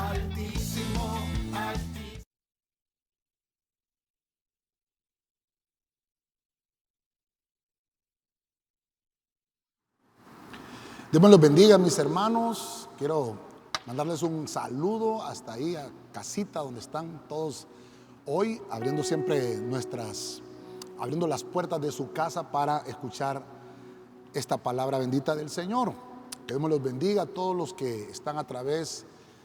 Altísimo, altísimo. Dios me los bendiga, mis hermanos. Quiero mandarles un saludo hasta ahí a casita donde están todos hoy, abriendo las puertas de su casa para escuchar esta palabra bendita del Señor. Que Dios me los bendiga a todos los que están a través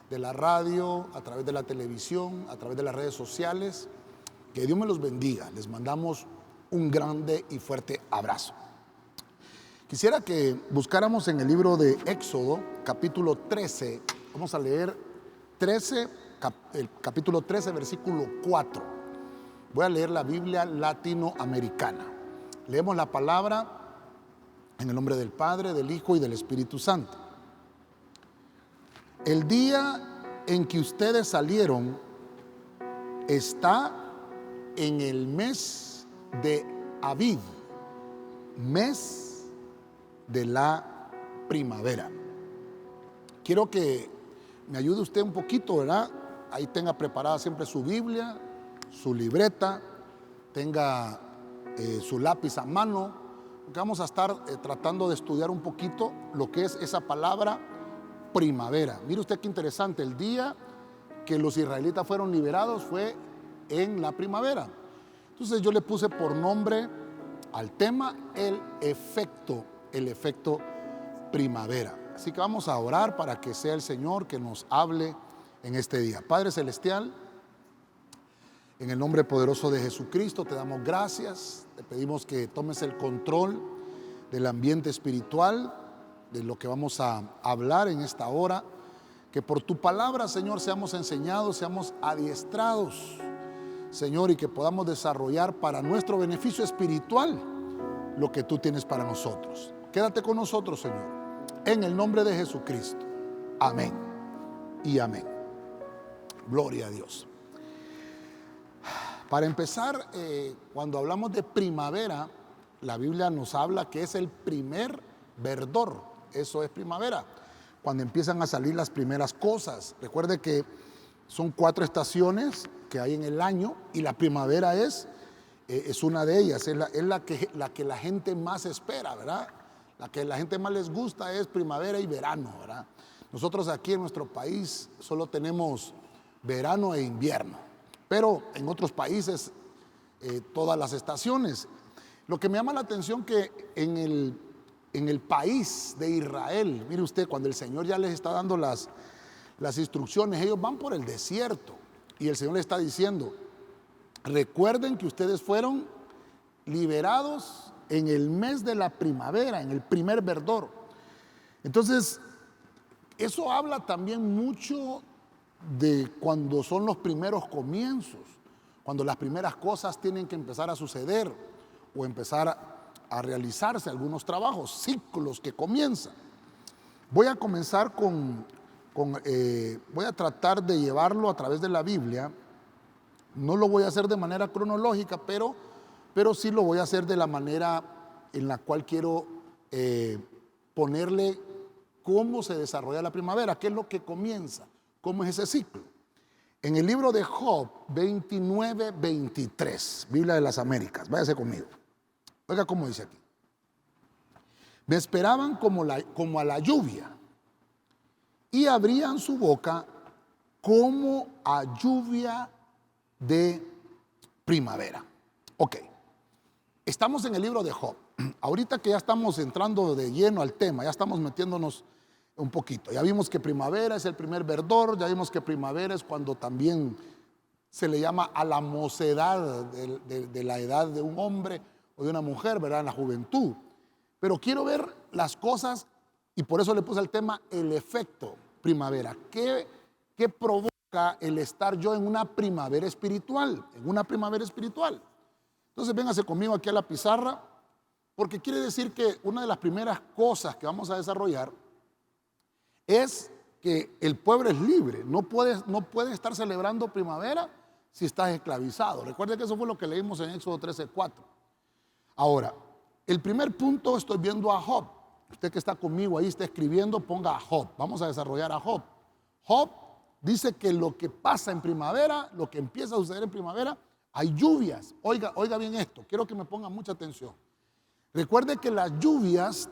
de la radio, a través de la televisión, a través de las redes sociales. Que Dios me los bendiga. Les mandamos un grande y fuerte abrazo. Quisiera que buscáramos en el libro de Éxodo, capítulo 13. Vamos a leer el capítulo 13, versículo 4. Voy a leer la Biblia latinoamericana. Leemos la palabra en el nombre del Padre, del Hijo y del Espíritu Santo. El día en que ustedes salieron está en el mes de Abib, mes de la primavera. Quiero que me ayude usted un poquito, ¿verdad? Ahí tenga preparada siempre su Biblia, su libreta, tenga su lápiz a mano, porque vamos a estar tratando de estudiar un poquito lo que es esa palabra primavera. Mire usted qué interesante, el día que los israelitas fueron liberados fue en la primavera. Entonces yo le puse por nombre al tema el efecto primavera. Así que vamos a orar para que sea el Señor que nos hable en este día. Padre Celestial, en el nombre poderoso de Jesucristo te damos gracias. Te pedimos que tomes el control del ambiente espiritual, de lo que vamos a hablar en esta hora. Que por tu palabra, Señor, seamos enseñados, seamos adiestrados, Señor, y que podamos desarrollar para nuestro beneficio espiritual lo que tú tienes para nosotros. Quédate con nosotros, Señor, en el nombre de Jesucristo. Amén y amén. Gloria a Dios. Para empezar, cuando hablamos de primavera, la Biblia nos habla que es el primer verdor. Eso es primavera, cuando empiezan a salir las primeras cosas. Recuerde que son 4 estaciones que hay en el año y la primavera es una de ellas, es la que la gente más espera, ¿verdad? La que la gente más les gusta es primavera y verano, ¿verdad? Nosotros aquí en nuestro país solo tenemos verano e invierno, pero en otros países todas las estaciones. Lo que me llama la atención que en el país de Israel, mire usted, cuando el Señor ya les está dando las instrucciones, ellos van por el desierto y el Señor les está diciendo: recuerden que ustedes fueron liberados en el mes de la primavera, en el primer verdor. Entonces, eso habla también mucho de cuando son los primeros comienzos, cuando las primeras cosas tienen que empezar a suceder o empezar a realizarse algunos trabajos, ciclos que comienzan. Voy a comenzar voy a tratar de llevarlo a través de la Biblia. No lo voy a hacer de manera cronológica, pero sí lo voy a hacer de la manera en la cual quiero ponerle cómo se desarrolla la primavera, qué es lo que comienza, cómo es ese ciclo. En el libro de Job 29:23, Biblia de las Américas, váyase conmigo. Oiga cómo dice aquí: me esperaban como a la lluvia y abrían su boca como a lluvia de primavera. Ok, estamos en el libro de Job. Ahorita que ya estamos entrando de lleno al tema, ya estamos metiéndonos un poquito. Ya vimos que primavera es el primer verdor, ya vimos que primavera es cuando también se le llama a la mocedad de la edad de un hombre o de una mujer, ¿verdad? En la juventud. Pero quiero ver las cosas y por eso le puse el tema el efecto primavera. ¿Qué provoca el estar yo en una primavera espiritual? En una primavera espiritual. Entonces véngase conmigo aquí a la pizarra, porque quiere decir que una de las primeras cosas que vamos a desarrollar es que el pueblo es libre. No puede estar celebrando primavera si estás esclavizado. Recuerde que eso fue lo que leímos en Éxodo 13:4. Ahora, el primer punto, estoy viendo a Job. Usted que está conmigo ahí está escribiendo, ponga a Job. Vamos a desarrollar a Job. Job dice que lo que pasa en primavera, lo que empieza a suceder en primavera, hay lluvias. Oiga bien esto, quiero que me pongan mucha atención. Recuerde que las lluvias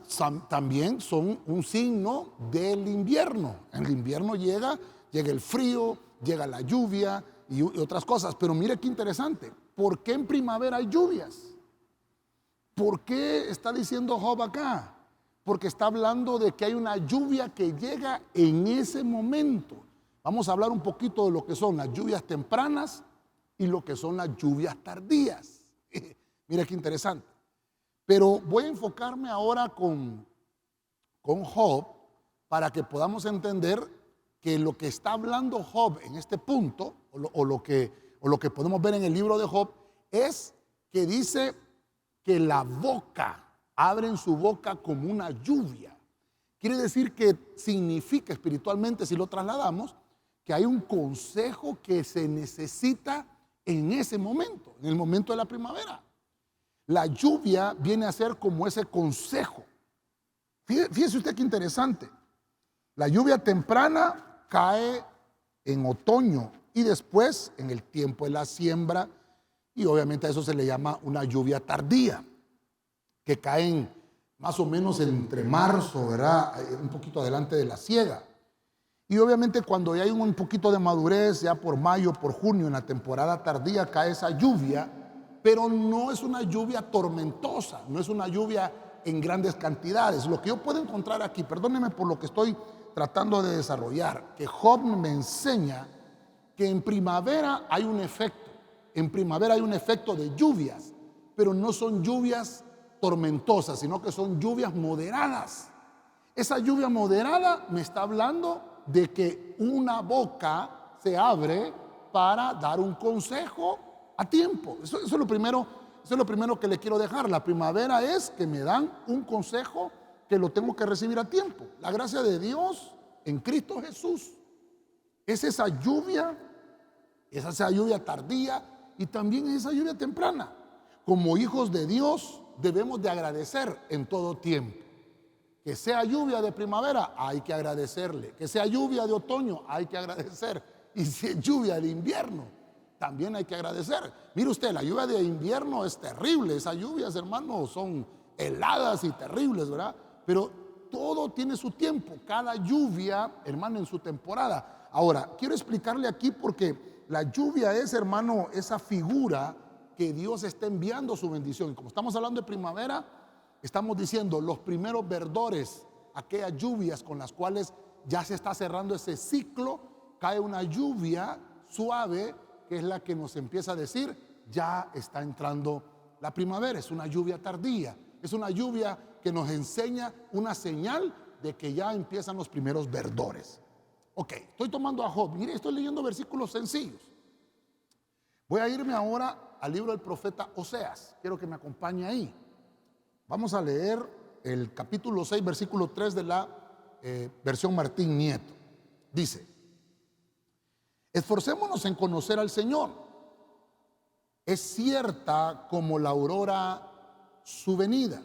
también son un signo del invierno. En el invierno llega el frío, llega la lluvia y otras cosas. Pero mire qué interesante. ¿Por qué en primavera hay lluvias? ¿Por qué está diciendo Job acá? Porque está hablando de que hay una lluvia que llega en ese momento. Vamos a hablar un poquito de lo que son las lluvias tempranas y lo que son las lluvias tardías. Mira qué interesante. Pero voy a enfocarme ahora con Job para que podamos entender que lo que está hablando Job en este punto, o lo que podemos ver en el libro de Job, es que dice que la boca, abren su boca como una lluvia. Quiere decir que significa espiritualmente, si lo trasladamos, que hay un consejo que se necesita en ese momento, en el momento de la primavera. La lluvia viene a ser como ese consejo. Fíjese usted qué interesante. La lluvia temprana cae en otoño y después en el tiempo de la siembra, y obviamente a eso se le llama una lluvia tardía, que caen más o menos entre marzo, ¿verdad? Un poquito adelante de la siega. Y obviamente cuando ya hay un poquito de madurez, ya por mayo, por junio, en la temporada tardía cae esa lluvia, pero no es una lluvia tormentosa, no es una lluvia en grandes cantidades. Lo que yo puedo encontrar aquí, perdónenme por lo que estoy tratando de desarrollar, que Job me enseña que en primavera hay un efecto. En primavera hay un efecto de lluvias, pero no son lluvias tormentosas, sino que son lluvias moderadas. Esa lluvia moderada me está hablando de que una boca se abre para dar un consejo a tiempo. Eso es lo primero que le quiero dejar. La primavera es que me dan un consejo que lo tengo que recibir a tiempo. La gracia de Dios en Cristo Jesús es esa lluvia tardía y también es esa lluvia temprana. Como hijos de Dios debemos de agradecer en todo tiempo. Que sea lluvia de primavera, hay que agradecerle. Que sea lluvia de otoño, hay que agradecer. Y si es lluvia de invierno, también hay que agradecer. Mire usted, la lluvia de invierno es terrible. Esas lluvias, hermanos, son heladas y terribles, ¿verdad? Pero todo tiene su tiempo. Cada lluvia, hermano, en su temporada. Ahora, quiero explicarle aquí porque la lluvia es, hermano, esa figura que Dios está enviando su bendición. Y como estamos hablando de primavera, estamos diciendo los primeros verdores, aquellas lluvias con las cuales ya se está cerrando ese ciclo, cae una lluvia suave que es la que nos empieza a decir ya está entrando la primavera. Es una lluvia tardía, es una lluvia que nos enseña una señal de que ya empiezan los primeros verdores. Ok, estoy tomando a Job, mire, estoy leyendo versículos sencillos. Voy a irme ahora al libro del profeta Oseas, quiero que me acompañe ahí. Vamos a leer el capítulo 6, versículo 3 de la versión Martín Nieto. Dice: esforcémonos en conocer al Señor. Es cierta como la aurora su venida.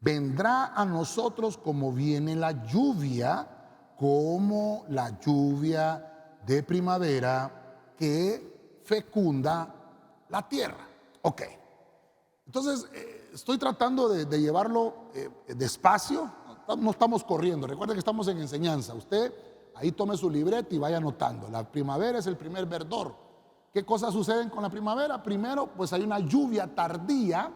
Vendrá a nosotros como viene la lluvia, como la lluvia de primavera que fecunda la tierra. Ok. Entonces, estoy tratando de llevarlo despacio. No estamos corriendo. Recuerden que estamos en enseñanza. Usted ahí tome su libreta y vaya anotando. La primavera es el primer verdor. ¿Qué cosas suceden con la primavera? Primero, pues hay una lluvia tardía,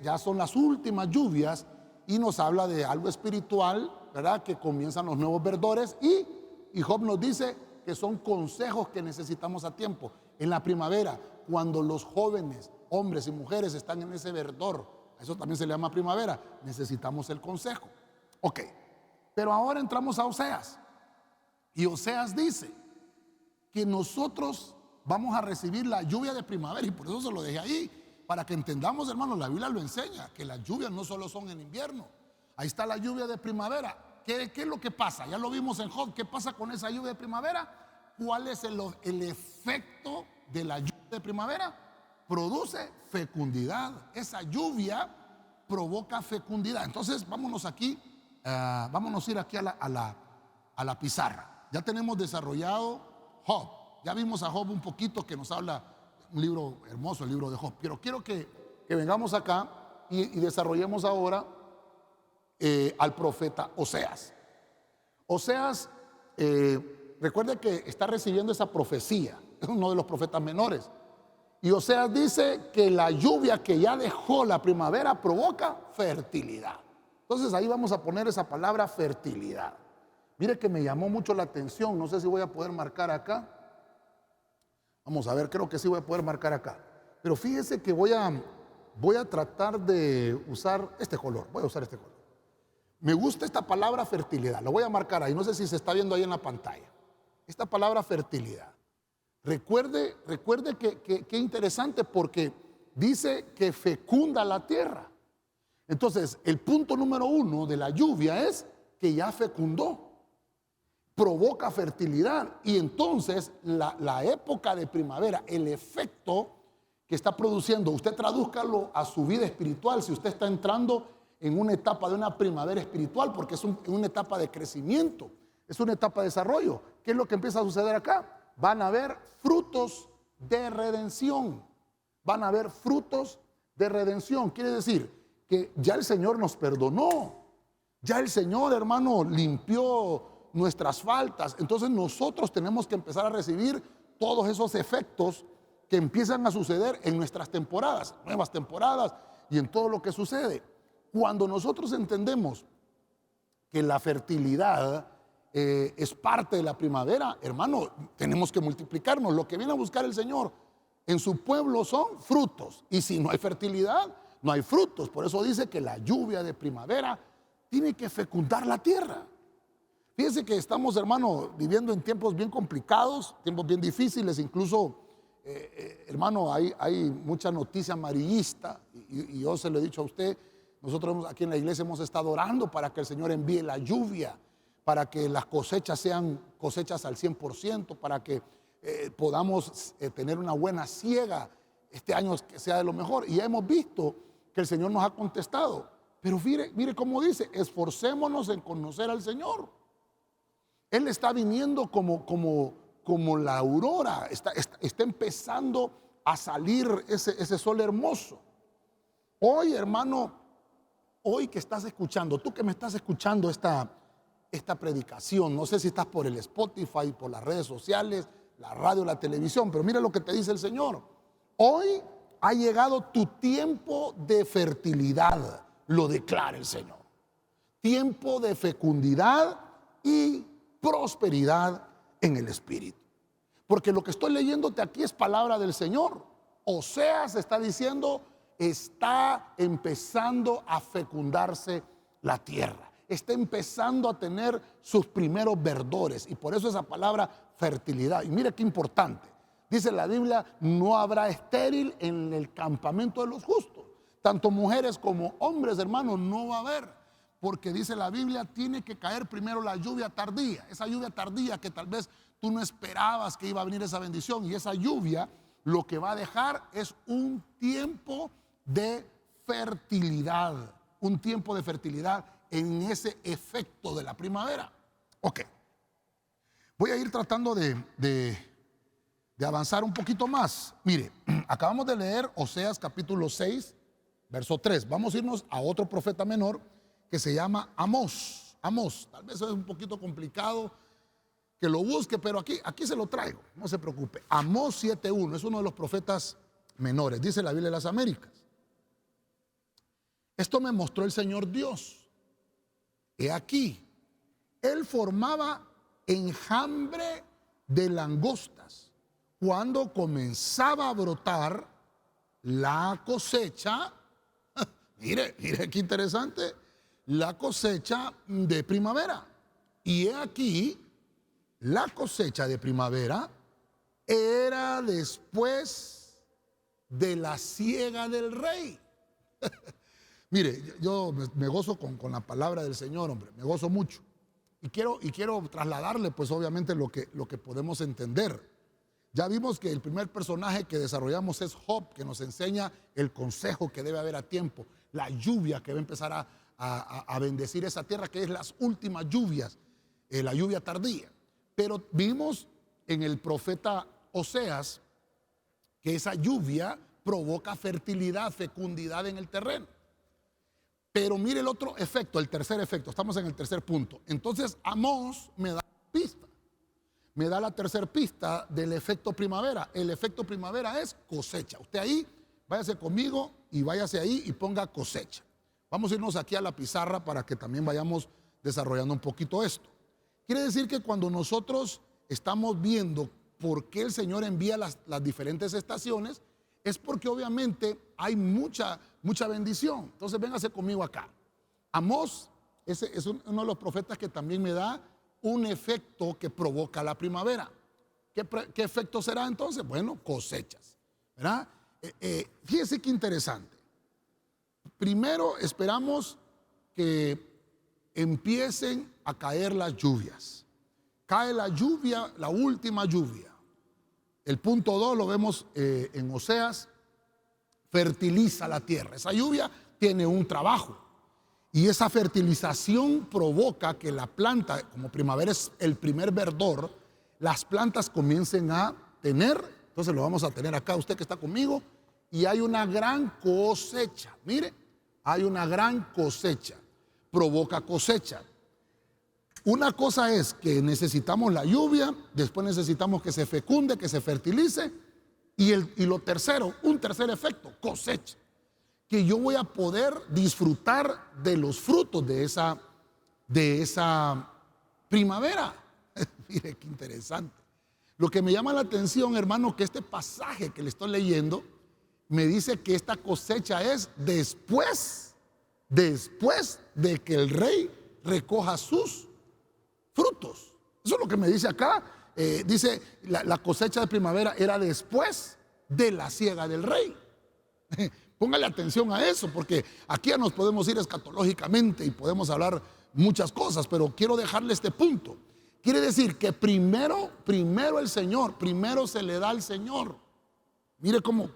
ya son las últimas lluvias, y nos habla de algo espiritual, ¿verdad? Que comienzan los nuevos verdores, y Job nos dice que son consejos que necesitamos a tiempo. En la primavera, cuando los jóvenes, hombres y mujeres, están en ese verdor, eso también se le llama primavera, necesitamos el consejo. Ok, pero ahora entramos a Oseas. Y Oseas dice que nosotros vamos a recibir la lluvia de primavera, y por eso se lo dejé ahí, para que entendamos, hermanos, la Biblia lo enseña, que las lluvias no solo son en invierno. Ahí está la lluvia de primavera. ¿Qué es lo que pasa? Ya lo vimos en Job. ¿Qué pasa con esa lluvia de primavera? ¿Cuál es el efecto de la lluvia de primavera? Produce fecundidad. Esa lluvia provoca fecundidad. Entonces vámonos aquí, vámonos a ir aquí a la pizarra. ya tenemos desarrollado Job. Ya vimos a Job un poquito, que nos habla, un libro hermoso, el libro de Job. Pero quiero que vengamos acá y desarrollemos ahora al profeta Oseas. Oseas, recuerde que está recibiendo esa profecía, es uno de los profetas menores. Y Oseas dice que la lluvia que ya dejó la primavera provoca fertilidad. Entonces ahí vamos a poner esa palabra fertilidad. Mire que me llamó mucho la atención, no sé si voy a poder marcar acá. Vamos a ver, creo que sí voy a poder marcar acá. Pero fíjese que voy a tratar de usar este color, voy a usar este color. Me gusta esta palabra fertilidad, lo voy a marcar ahí, no sé si se está viendo ahí en la pantalla. Esta palabra fertilidad. Recuerde que interesante, porque dice que fecunda la tierra. Entonces, el punto número 1 de la lluvia es que ya fecundó, provoca fertilidad. Y entonces la época de primavera, el efecto que está produciendo, usted tradúzcalo a su vida espiritual, si usted está entrando en una etapa de una primavera espiritual, porque es una etapa de crecimiento, es una etapa de desarrollo. ¿Qué es lo que empieza a suceder acá? Van a haber frutos de redención. Van a haber frutos de redención. Quiere decir que ya el Señor nos perdonó. Ya el Señor, hermano, limpió nuestras faltas. Entonces nosotros tenemos que empezar a recibir todos esos efectos que empiezan a suceder en nuestras temporadas, nuevas temporadas y en todo lo que sucede. Cuando nosotros entendemos que la fertilidad es parte de la primavera, hermano, tenemos que multiplicarnos. Lo que viene a buscar el Señor en su pueblo son frutos. Y si no hay fertilidad, no hay frutos. Por eso dice que la lluvia de primavera tiene que fecundar la tierra. Fíjense que estamos, hermano, viviendo en tiempos bien complicados, tiempos bien difíciles. Incluso, hermano, hay mucha noticia amarillista. Y yo se lo he dicho a usted, nosotros aquí en la iglesia hemos estado orando para que el Señor envíe la lluvia, para que las cosechas sean cosechas al 100%, para que podamos tener una buena siega este año, que sea de lo mejor. Y ya hemos visto que el Señor nos ha contestado. Pero mire cómo dice: esforcémonos en conocer al Señor. Él está viniendo como la aurora, está empezando a salir ese sol hermoso. Hoy, hermano, hoy que estás escuchando, tú que me estás escuchando esta predicación, no sé si estás por el Spotify, por las redes sociales, la radio, la televisión, pero mira lo que te dice el Señor. Hoy ha llegado tu tiempo de fertilidad, lo declara el Señor. Tiempo de fecundidad y prosperidad en el Espíritu. Porque lo que estoy leyéndote aquí es palabra del Señor. Oseas está diciendo, está empezando a fecundarse la tierra. Está empezando a tener sus primeros verdores. Y por eso esa palabra fertilidad. Y mire qué importante. Dice la Biblia, no habrá estéril en el campamento de los justos. Tanto mujeres como hombres, hermanos, no va a haber. Porque dice la Biblia, tiene que caer primero la lluvia tardía. Esa lluvia tardía que tal vez tú no esperabas que iba a venir esa bendición. Y esa lluvia lo que va a dejar es un tiempo de fertilidad. Un tiempo de fertilidad en ese efecto de la primavera. Ok. Voy a ir tratando de avanzar un poquito más. Mire, acabamos de leer Oseas capítulo 6, verso 3. Vamos a irnos a otro profeta menor que se llama Amós. Amós, tal vez es un poquito complicado que lo busque, pero aquí se lo traigo, no se preocupe. Amós 7:1 es uno de los profetas menores, dice la Biblia de las Américas. Esto me mostró el Señor Dios. He aquí, Él formaba enjambre de langostas cuando comenzaba a brotar la cosecha. Mire qué interesante. La cosecha de primavera. Y he aquí, la cosecha de primavera era después de la siega del rey. Mire, yo me gozo con la palabra del Señor, hombre, me gozo mucho. Y quiero trasladarle, pues obviamente, lo que podemos entender. Ya vimos que el primer personaje que desarrollamos es Job, que nos enseña el consejo que debe haber a tiempo, la lluvia que va a empezar a bendecir esa tierra, que es las últimas lluvias, la lluvia tardía. Pero vimos en el profeta Oseas que esa lluvia provoca fertilidad, fecundidad en el terreno. Pero mire el otro efecto, el tercer efecto, estamos en el tercer punto. Entonces Amós me da pista, me da la tercer pista del efecto primavera. El efecto primavera es cosecha. Usted ahí, váyase conmigo y váyase ahí y ponga cosecha. Vamos a irnos aquí a la pizarra para que también vayamos desarrollando un poquito esto. Quiere decir que cuando nosotros estamos viendo por qué el Señor envía las diferentes estaciones, es porque obviamente hay mucha bendición. Entonces véngase conmigo acá. Amós es uno de los profetas que también me da un efecto que provoca la primavera. ¿Qué efecto será entonces? Bueno, cosechas, ¿verdad? Fíjese qué interesante. Primero esperamos que empiecen a caer las lluvias. Cae la lluvia, la última lluvia. El punto 2 lo vemos en Oseas, fertiliza la tierra. Esa lluvia tiene un trabajo y esa fertilización provoca que la planta, como primavera es el primer verdor, las plantas comiencen a tener, entonces lo vamos a tener acá, usted que está conmigo, y hay una gran cosecha. Mire, hay una gran cosecha, provoca cosecha. Una cosa es que necesitamos la lluvia, después necesitamos que se fecunde, que se fertilice, y lo tercero, un tercer efecto, cosecha, que yo voy a poder disfrutar de los frutos de esa primavera. Mire qué interesante. Lo que me llama la atención, hermano, que este pasaje que le estoy leyendo me dice que esta cosecha es después de que el rey recoja sus frutos. Eso es lo que me dice acá. Dice la cosecha de primavera era después de la siega del rey. Póngale atención a eso, porque aquí ya nos podemos ir escatológicamente y podemos hablar muchas cosas, pero quiero dejarle este punto. Quiere decir que primero el Señor, primero se le da al Señor. Mire cómo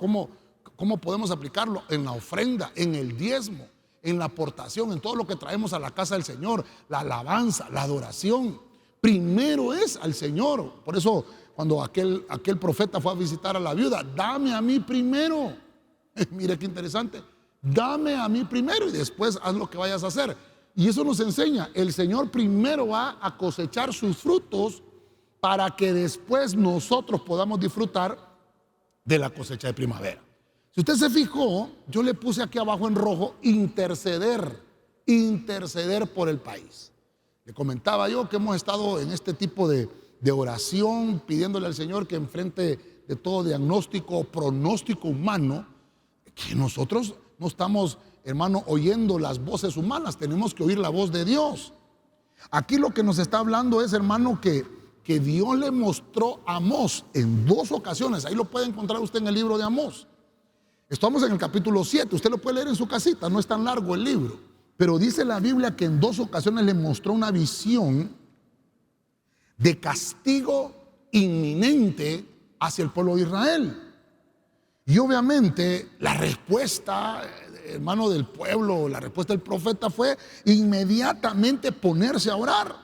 podemos aplicarlo en la ofrenda, en el diezmo, en la aportación, en todo lo que traemos a la casa del Señor, la alabanza, la adoración. Primero es al Señor. Por eso cuando aquel profeta fue a visitar a la viuda, dame a mí primero. Mire qué interesante. Dame a mí primero y después haz lo que vayas a hacer. Y eso nos enseña, el Señor primero va a cosechar sus frutos para que después nosotros podamos disfrutar de la cosecha de primavera. Si usted se fijó, yo le puse aquí abajo en rojo, interceder por el país. Le comentaba yo que hemos estado en este tipo de oración, pidiéndole al Señor que enfrente de todo diagnóstico o pronóstico humano, que nosotros no estamos, hermano, oyendo las voces humanas, tenemos que oír la voz de Dios. Aquí lo que nos está hablando es, hermano, que Dios le mostró a Amós en 2 ocasiones. Ahí lo puede encontrar usted en el libro de Amós. Estamos en el capítulo 7, usted lo puede leer en su casita, no es tan largo el libro. Pero dice la Biblia que en 2 ocasiones le mostró una visión de castigo inminente hacia el pueblo de Israel. Y obviamente la respuesta, hermano, del pueblo, la respuesta del profeta fue inmediatamente ponerse a orar.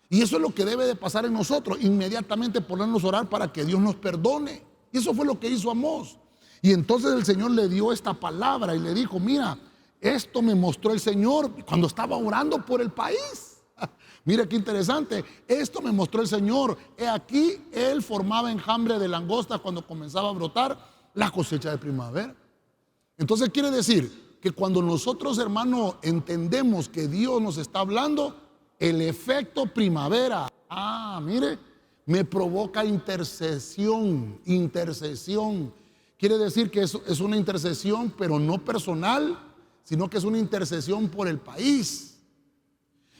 Y eso es lo que debe de pasar en nosotros, inmediatamente ponernos a orar para que Dios nos perdone. Y eso fue lo que hizo Amós. Y entonces el Señor le dio esta palabra y le dijo, mira, esto me mostró el Señor cuando estaba orando por el país. Mira qué interesante, esto me mostró el Señor. He aquí, él formaba enjambre de langosta cuando comenzaba a brotar la cosecha de primavera. Entonces quiere decir que cuando nosotros, hermano, entendemos que Dios nos está hablando, el efecto primavera, mire, me provoca intercesión. Quiere decir que es una intercesión, pero no personal, sino que es una intercesión por el país.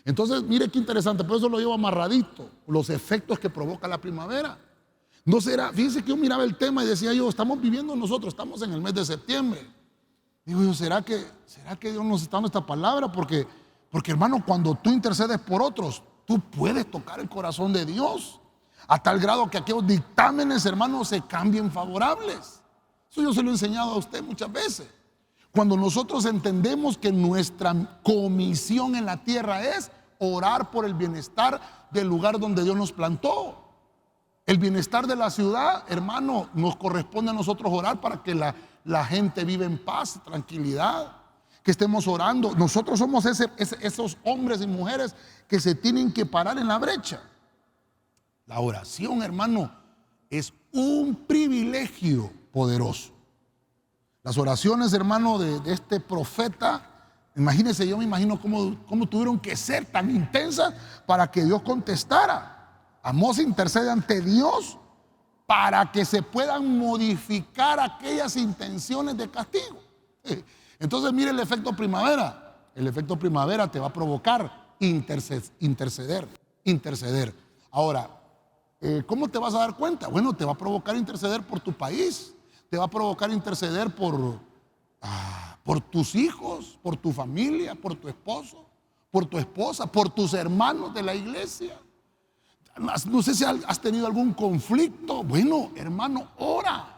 Entonces, mire qué interesante, por eso lo llevo amarradito, los efectos que provoca la primavera. No será, fíjense que yo miraba el tema y decía yo, estamos viviendo nosotros, estamos en el mes de septiembre. Digo yo, ¿será que Dios nos está dando esta palabra? Porque hermano, cuando tú intercedes por otros, tú puedes tocar el corazón de Dios, a tal grado que aquellos dictámenes, hermano, se cambien favorables. Eso yo se lo he enseñado a usted muchas veces. Cuando nosotros entendemos que nuestra comisión en la tierra es orar por el bienestar del lugar donde Dios nos plantó. El bienestar de la ciudad, hermano, nos corresponde a nosotros orar para que la gente viva en paz, tranquilidad, que estemos orando. Nosotros somos esos hombres y mujeres que se tienen que parar en la brecha. La oración, hermano, es un privilegio poderoso. Las oraciones, hermano, de este profeta, imagínense, yo me imagino cómo tuvieron que ser tan intensas para que Dios contestara. Amós intercede ante Dios para que se puedan modificar aquellas intenciones de castigo. Entonces, mire el efecto primavera. El efecto primavera te va a provocar interceder. Ahora, ¿cómo te vas a dar cuenta? Bueno, te va a provocar interceder por tu país, te va a provocar interceder por tus hijos, por tu familia, por tu esposo, por tu esposa, por tus hermanos de la iglesia. No sé si has tenido algún conflicto. Bueno, hermano, ora.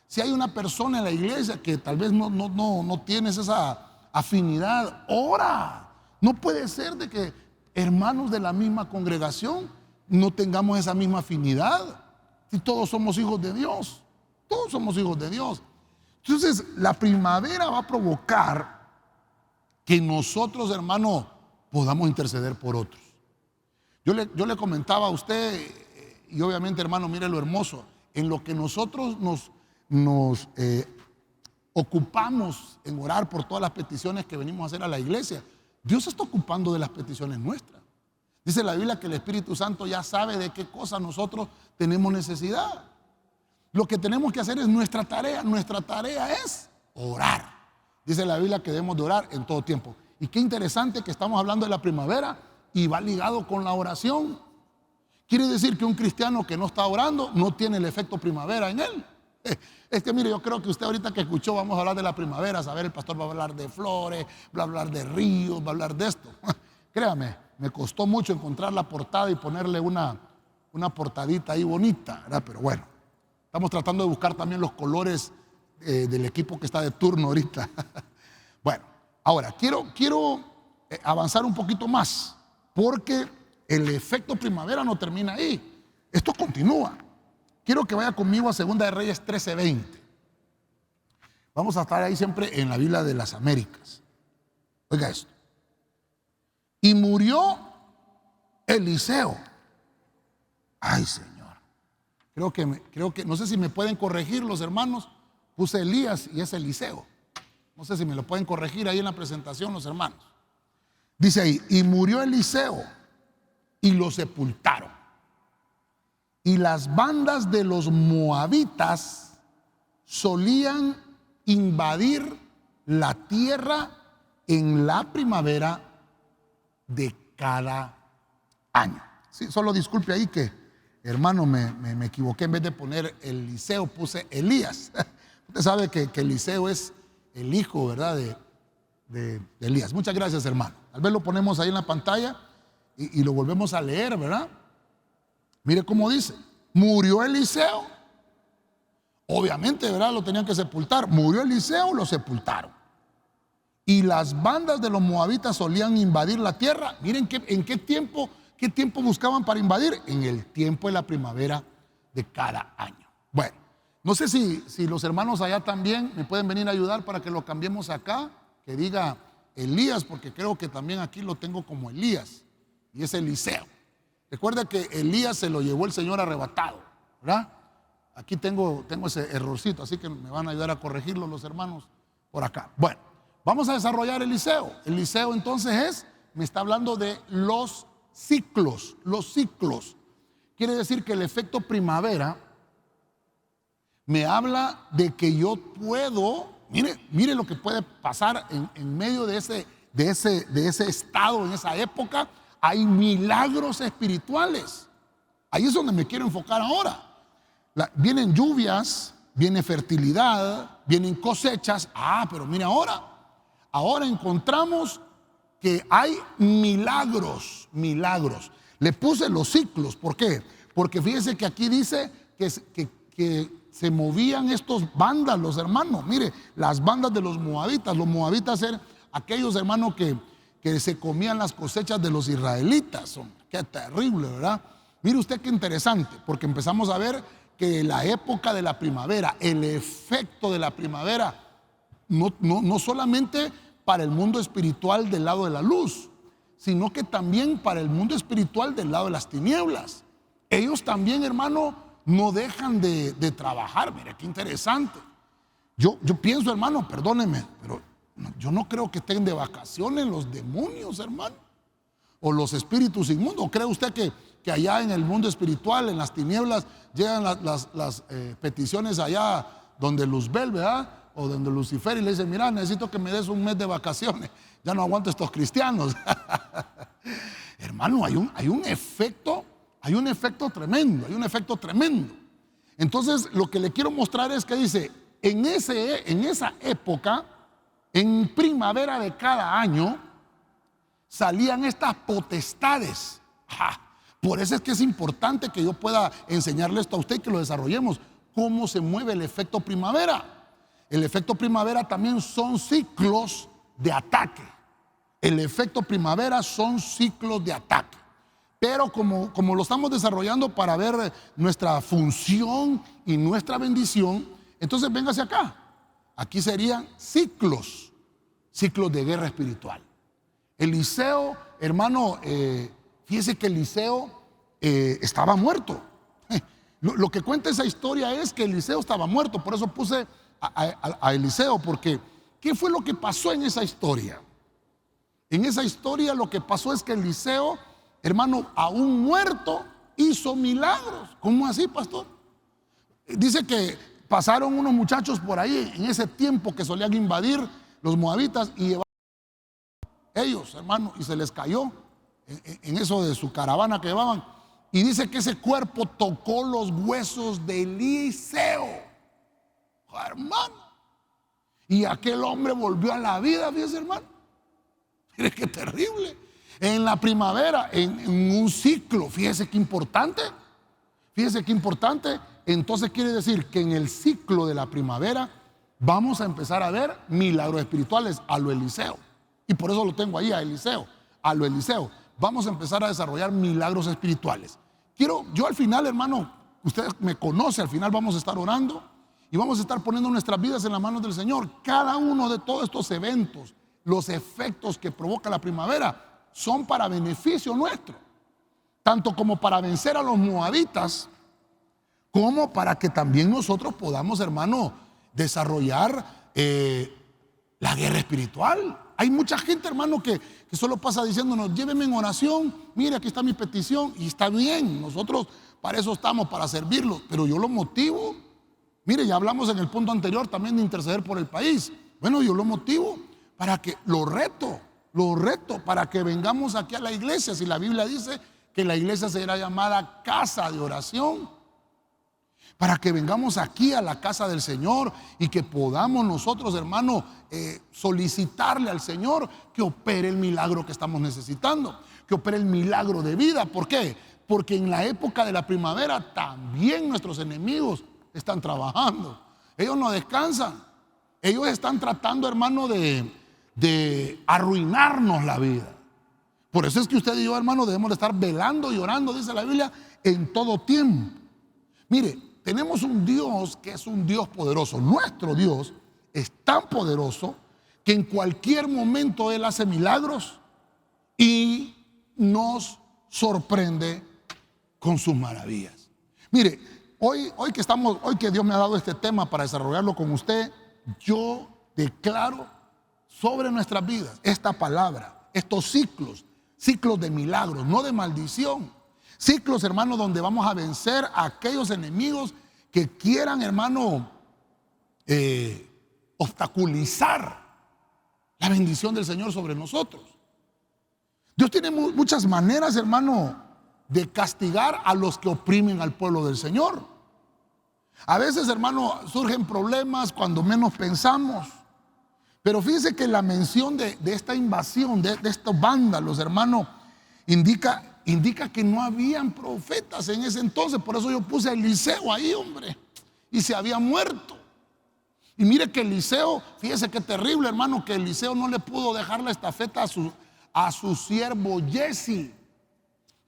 Si hay una persona en la iglesia que tal vez no tienes esa afinidad, ora. No puede ser de que hermanos de la misma congregación no tengamos esa misma afinidad. Si todos somos hijos de Dios, todos somos hijos de Dios. Entonces, la primavera va a provocar que nosotros, hermano, podamos interceder por otros. Yo le comentaba a usted, y obviamente, hermano, mire lo hermoso, en lo que nosotros nos ocupamos en orar por todas las peticiones que venimos a hacer a la iglesia, Dios se está ocupando de las peticiones nuestras. Dice la Biblia que el Espíritu Santo ya sabe de qué cosas nosotros tenemos necesidad. Lo que tenemos que hacer es nuestra tarea. Nuestra tarea es orar. Dice la Biblia que debemos de orar en todo tiempo. Y qué interesante que estamos hablando de la primavera y va ligado con la oración. Quiere decir que un cristiano que no está orando no tiene el efecto primavera en él. Es que mire, yo creo que usted ahorita que escuchó, vamos a hablar de la primavera, saber, el pastor va a hablar de flores, va a hablar de ríos, va a hablar de esto. Créame, me costó mucho encontrar la portada y ponerle una portadita ahí bonita, ¿verdad? Pero bueno, estamos tratando de buscar también los colores del equipo que está de turno ahorita. Bueno, ahora quiero avanzar un poquito más, porque el efecto primavera no termina ahí. Esto continúa. Quiero que vaya conmigo a 2 de Reyes 13:20. Vamos a estar ahí siempre en la Biblia de las Américas. Oiga esto. Y murió Eliseo. Ay, Señor. Creo que, no sé si me pueden corregir los hermanos. Puse Elías y es Eliseo. No sé si me lo pueden corregir ahí en la presentación los hermanos. Dice ahí, y murió Eliseo y lo sepultaron. Y las bandas de los moabitas solían invadir la tierra en la primavera de cada año. Sí, solo disculpe ahí que, hermano, me equivoqué. En vez de poner Eliseo, puse Elías. Usted sabe que Eliseo es el hijo, ¿verdad?, de Elías. Muchas gracias, hermano. Tal vez lo ponemos ahí en la pantalla y lo volvemos a leer, ¿verdad? Mire cómo dice, murió Eliseo. Obviamente, ¿verdad?, lo tenían que sepultar. Murió Eliseo, lo sepultaron. Y las bandas de los moabitas solían invadir la tierra. Miren en qué tiempo buscaban para invadir. En el tiempo de la primavera de cada año. Bueno, no sé si los hermanos allá también me pueden venir a ayudar para que lo cambiemos acá, que diga Elías, porque creo que también aquí lo tengo como Elías y es Eliseo. Recuerda que Elías se lo llevó el Señor arrebatado, ¿verdad? Aquí tengo ese errorcito, así que me van a ayudar a corregirlo los hermanos por acá. Bueno, vamos a desarrollar Eliseo. Eliseo entonces me está hablando de los ciclos. Los ciclos. Quiere decir que el efecto primavera me habla de que yo puedo, mire lo que puede pasar en medio de ese estado, en esa época. Hay milagros espirituales. Ahí es donde me quiero enfocar ahora. Vienen lluvias, viene fertilidad, vienen cosechas. Pero mira ahora encontramos que hay milagros. Le puse los ciclos. ¿Por qué? Porque fíjese que aquí dice que se movían estos vándalos, hermanos. Mire, las bandas de los moabitas. Los moabitas eran aquellos hermanos que que se comían las cosechas de los israelitas. Hombre, qué terrible, ¿verdad? Mire usted qué interesante, porque empezamos a ver que la época de la primavera, el efecto de la primavera, no solamente para el mundo espiritual del lado de la luz, sino que también para el mundo espiritual del lado de las tinieblas. Ellos también, hermano, no dejan de trabajar. Mire, qué interesante. Yo pienso, hermano, perdóneme, pero yo no creo que estén de vacaciones los demonios, hermano, o los espíritus inmundos. ¿O cree usted que allá en el mundo espiritual, en las tinieblas, llegan las peticiones allá donde Luzbel, ¿verdad? O donde Lucifer, y le dice: mira, necesito que me des un mes de vacaciones, ya no aguanto estos cristianos. Hermano, hay un efecto tremendo, hay un efecto tremendo. Entonces, lo que le quiero mostrar es que dice, en esa época, en primavera de cada año, salían estas potestades. Por eso es que es importante que yo pueda enseñarle esto a usted y que lo desarrollemos. ¿Cómo se mueve el efecto primavera? El efecto primavera también son ciclos de ataque. El efecto primavera son ciclos de ataque. Pero como lo estamos desarrollando para ver nuestra función y nuestra bendición, entonces véngase acá. Aquí serían ciclos de guerra espiritual. Eliseo, hermano, fíjese que Eliseo estaba muerto. Lo que cuenta esa historia es que Eliseo estaba muerto. Por eso puse a Eliseo, porque ¿qué fue lo que pasó en esa historia? En esa historia lo que pasó es que Eliseo, hermano, aún muerto, hizo milagros. ¿Cómo así, pastor? Dice que pasaron unos muchachos por ahí en ese tiempo que solían invadir los moabitas y llevaron ellos, hermano, y se les cayó en eso de su caravana que llevaban. Y dice que ese cuerpo tocó los huesos de Eliseo, hermano. Y aquel hombre volvió a la vida, fíjese, hermano. Mire qué terrible. En la primavera, en un ciclo, fíjese qué importante. Fíjese qué importante. Entonces quiere decir que en el ciclo de la primavera vamos a empezar a ver milagros espirituales a lo Eliseo. Y por eso lo tengo ahí a Eliseo, a lo Eliseo. Vamos a empezar a desarrollar milagros espirituales. Yo al final, hermano, usted me conoce, al final vamos a estar orando y vamos a estar poniendo nuestras vidas en las manos del Señor. Cada uno de todos estos eventos, los efectos que provoca la primavera, son para beneficio nuestro, tanto como para vencer a los moabitas, como para que también nosotros podamos, hermano, desarrollar la guerra espiritual. Hay mucha gente, hermano, que solo pasa diciéndonos: lléveme en oración, mire, aquí está mi petición. Y está bien, nosotros para eso estamos, para servirlo. Pero yo lo motivo. Mire, ya hablamos en el punto anterior también de interceder por el país. Bueno, yo lo motivo para que, lo reto para que vengamos aquí a la iglesia. Si la Biblia dice que la iglesia será llamada casa de oración, para que vengamos aquí a la casa del Señor y que podamos nosotros, hermano, solicitarle al Señor que opere el milagro que estamos necesitando, que opere el milagro de vida. ¿Por qué? Porque en la época de la primavera también nuestros enemigos están trabajando. Ellos no descansan. Ellos están tratando, hermano, de arruinarnos la vida. Por eso es que usted y yo, hermano, debemos de estar velando y orando, dice la Biblia, en todo tiempo. Mire, tenemos un Dios que es un Dios poderoso. Nuestro Dios es tan poderoso que en cualquier momento Él hace milagros y nos sorprende con sus maravillas. Mire, hoy que Dios me ha dado este tema para desarrollarlo con usted, yo declaro sobre nuestras vidas esta palabra, estos ciclos de milagros, no de maldición. Ciclos, hermano, donde vamos a vencer a aquellos enemigos que quieran, hermano, obstaculizar la bendición del Señor sobre nosotros. Dios tiene muchas maneras, hermano, de castigar a los que oprimen al pueblo del Señor. A veces, hermano, surgen problemas cuando menos pensamos. Pero fíjense que la mención de esta invasión, de estos vándalos, hermano, indica que no habían profetas en ese entonces. Por eso yo puse a Eliseo ahí, hombre, y se había muerto. Y mire que Eliseo, fíjese qué terrible, hermano, que Eliseo no le pudo dejar la estafeta a su siervo Jesse,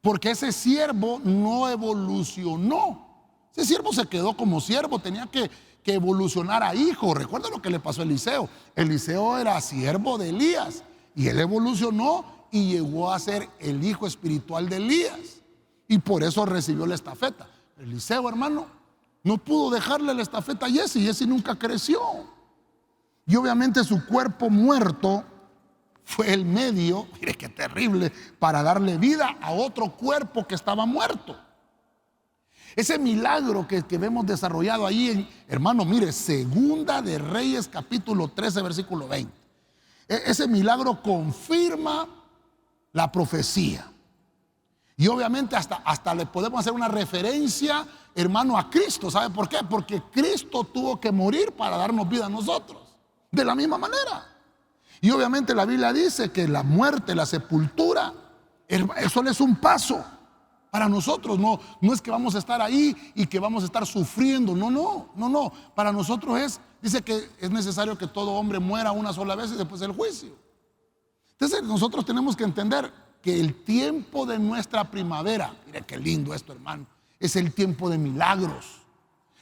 porque ese siervo no evolucionó. Ese siervo se quedó como siervo, tenía que evolucionar a hijo. Recuerda lo que le pasó a Eliseo. Eliseo era siervo de Elías y él evolucionó y llegó a ser el hijo espiritual de Elías, y por eso recibió la estafeta. Eliseo, hermano, no pudo dejarle la estafeta a Jesse. Jesse nunca creció, y obviamente su cuerpo muerto fue el medio, mire qué terrible, para darle vida a otro cuerpo que estaba muerto. Ese milagro que vemos desarrollado ahí, hermano, mire, Segunda de Reyes capítulo 13 versículo 20. Ese milagro confirma la profecía. Y obviamente hasta le podemos hacer una referencia, hermano, a Cristo. ¿Sabe por qué? Porque Cristo tuvo que morir para darnos vida a nosotros. De la misma manera. Y obviamente la Biblia dice que la muerte, la sepultura, eso es un paso para nosotros. No es que vamos a estar ahí y que vamos a estar sufriendo. No. Para nosotros dice que es necesario que todo hombre muera una sola vez y después el juicio. Entonces nosotros tenemos que entender que el tiempo de nuestra primavera, mire qué lindo esto, hermano, es el tiempo de milagros.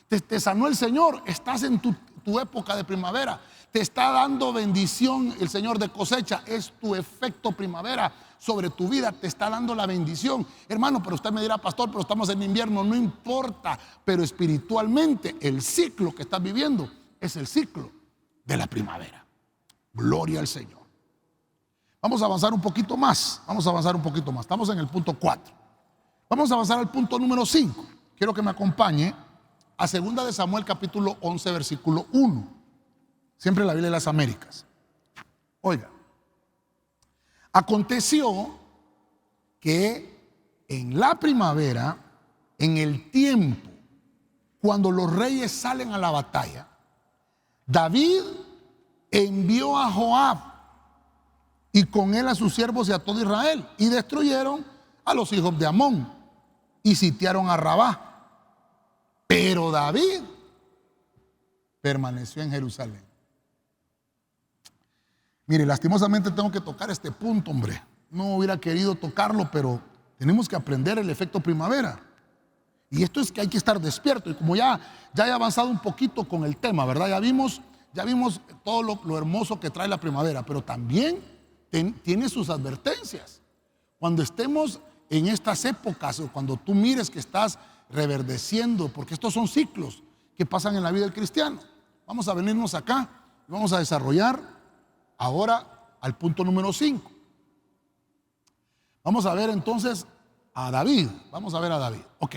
Te sanó el Señor, estás en tu época de primavera. Te está dando bendición el Señor de cosecha. Es tu efecto primavera sobre tu vida. Te está dando la bendición. Hermano, pero usted me dirá, pastor, pero estamos en invierno. No importa. Pero espiritualmente el ciclo que estás viviendo es el ciclo de la primavera. Gloria al Señor. Vamos a avanzar un poquito más. Estamos en el punto 4. Vamos a avanzar al punto número 5. Quiero que me acompañe a 2 de Samuel capítulo 11 versículo 1. Siempre la Biblia de las Américas. Oiga, aconteció que en la primavera, en el tiempo cuando los reyes salen a la batalla, David envió a Joab y con él a sus siervos y a todo Israel, y destruyeron a los hijos de Amón y sitiaron a Rabá. Pero David permaneció en Jerusalén. Mire, lastimosamente tengo que tocar este punto, hombre. No hubiera querido tocarlo, pero tenemos que aprender el efecto primavera. Y esto es que hay que estar despierto. Y como ya he avanzado un poquito con el tema, ¿verdad? Ya vimos todo lo hermoso que trae la primavera, pero también tiene sus advertencias. Cuando estemos en estas épocas, o cuando tú mires que estás reverdeciendo, porque estos son ciclos que pasan en la vida del cristiano. Vamos a venirnos acá y vamos a desarrollar ahora al punto número 5. Vamos a ver entonces a David. Ok.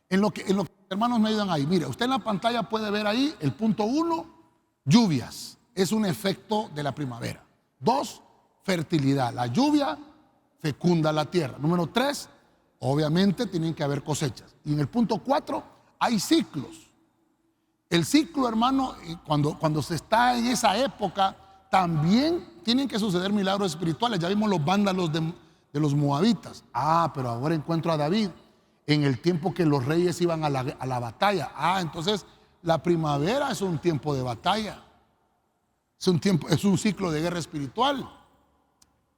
En lo que hermanos me ayudan ahí. Mire, usted en la pantalla puede ver ahí el punto 1, lluvias. Es un efecto de la primavera. 2, fertilidad. La lluvia fecunda la tierra. Número 3, obviamente tienen que haber cosechas. Y en el punto 4 hay ciclos. El ciclo, hermano, cuando se está en esa época, también tienen que suceder milagros espirituales. Ya vimos los vándalos de los moabitas. Pero ahora encuentro a David en el tiempo que los reyes iban a la batalla. Entonces la primavera es un tiempo de batalla. Es un ciclo de guerra espiritual.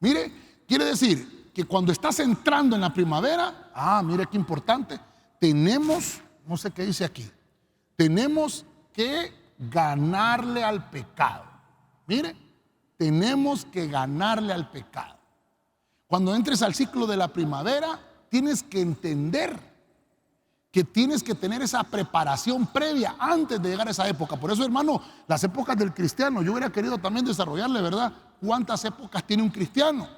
Mire, quiere decir que cuando estás entrando en la primavera, mire qué importante, tenemos, no sé qué dice aquí, tenemos que ganarle al pecado. Mire, tenemos que ganarle al pecado. Cuando entres al ciclo de la primavera, tienes que entender que tienes que tener esa preparación previa antes de llegar a esa época. Por eso, hermano, las épocas del cristiano, yo hubiera querido también desarrollarle, ¿verdad? ¿Cuántas épocas tiene un cristiano?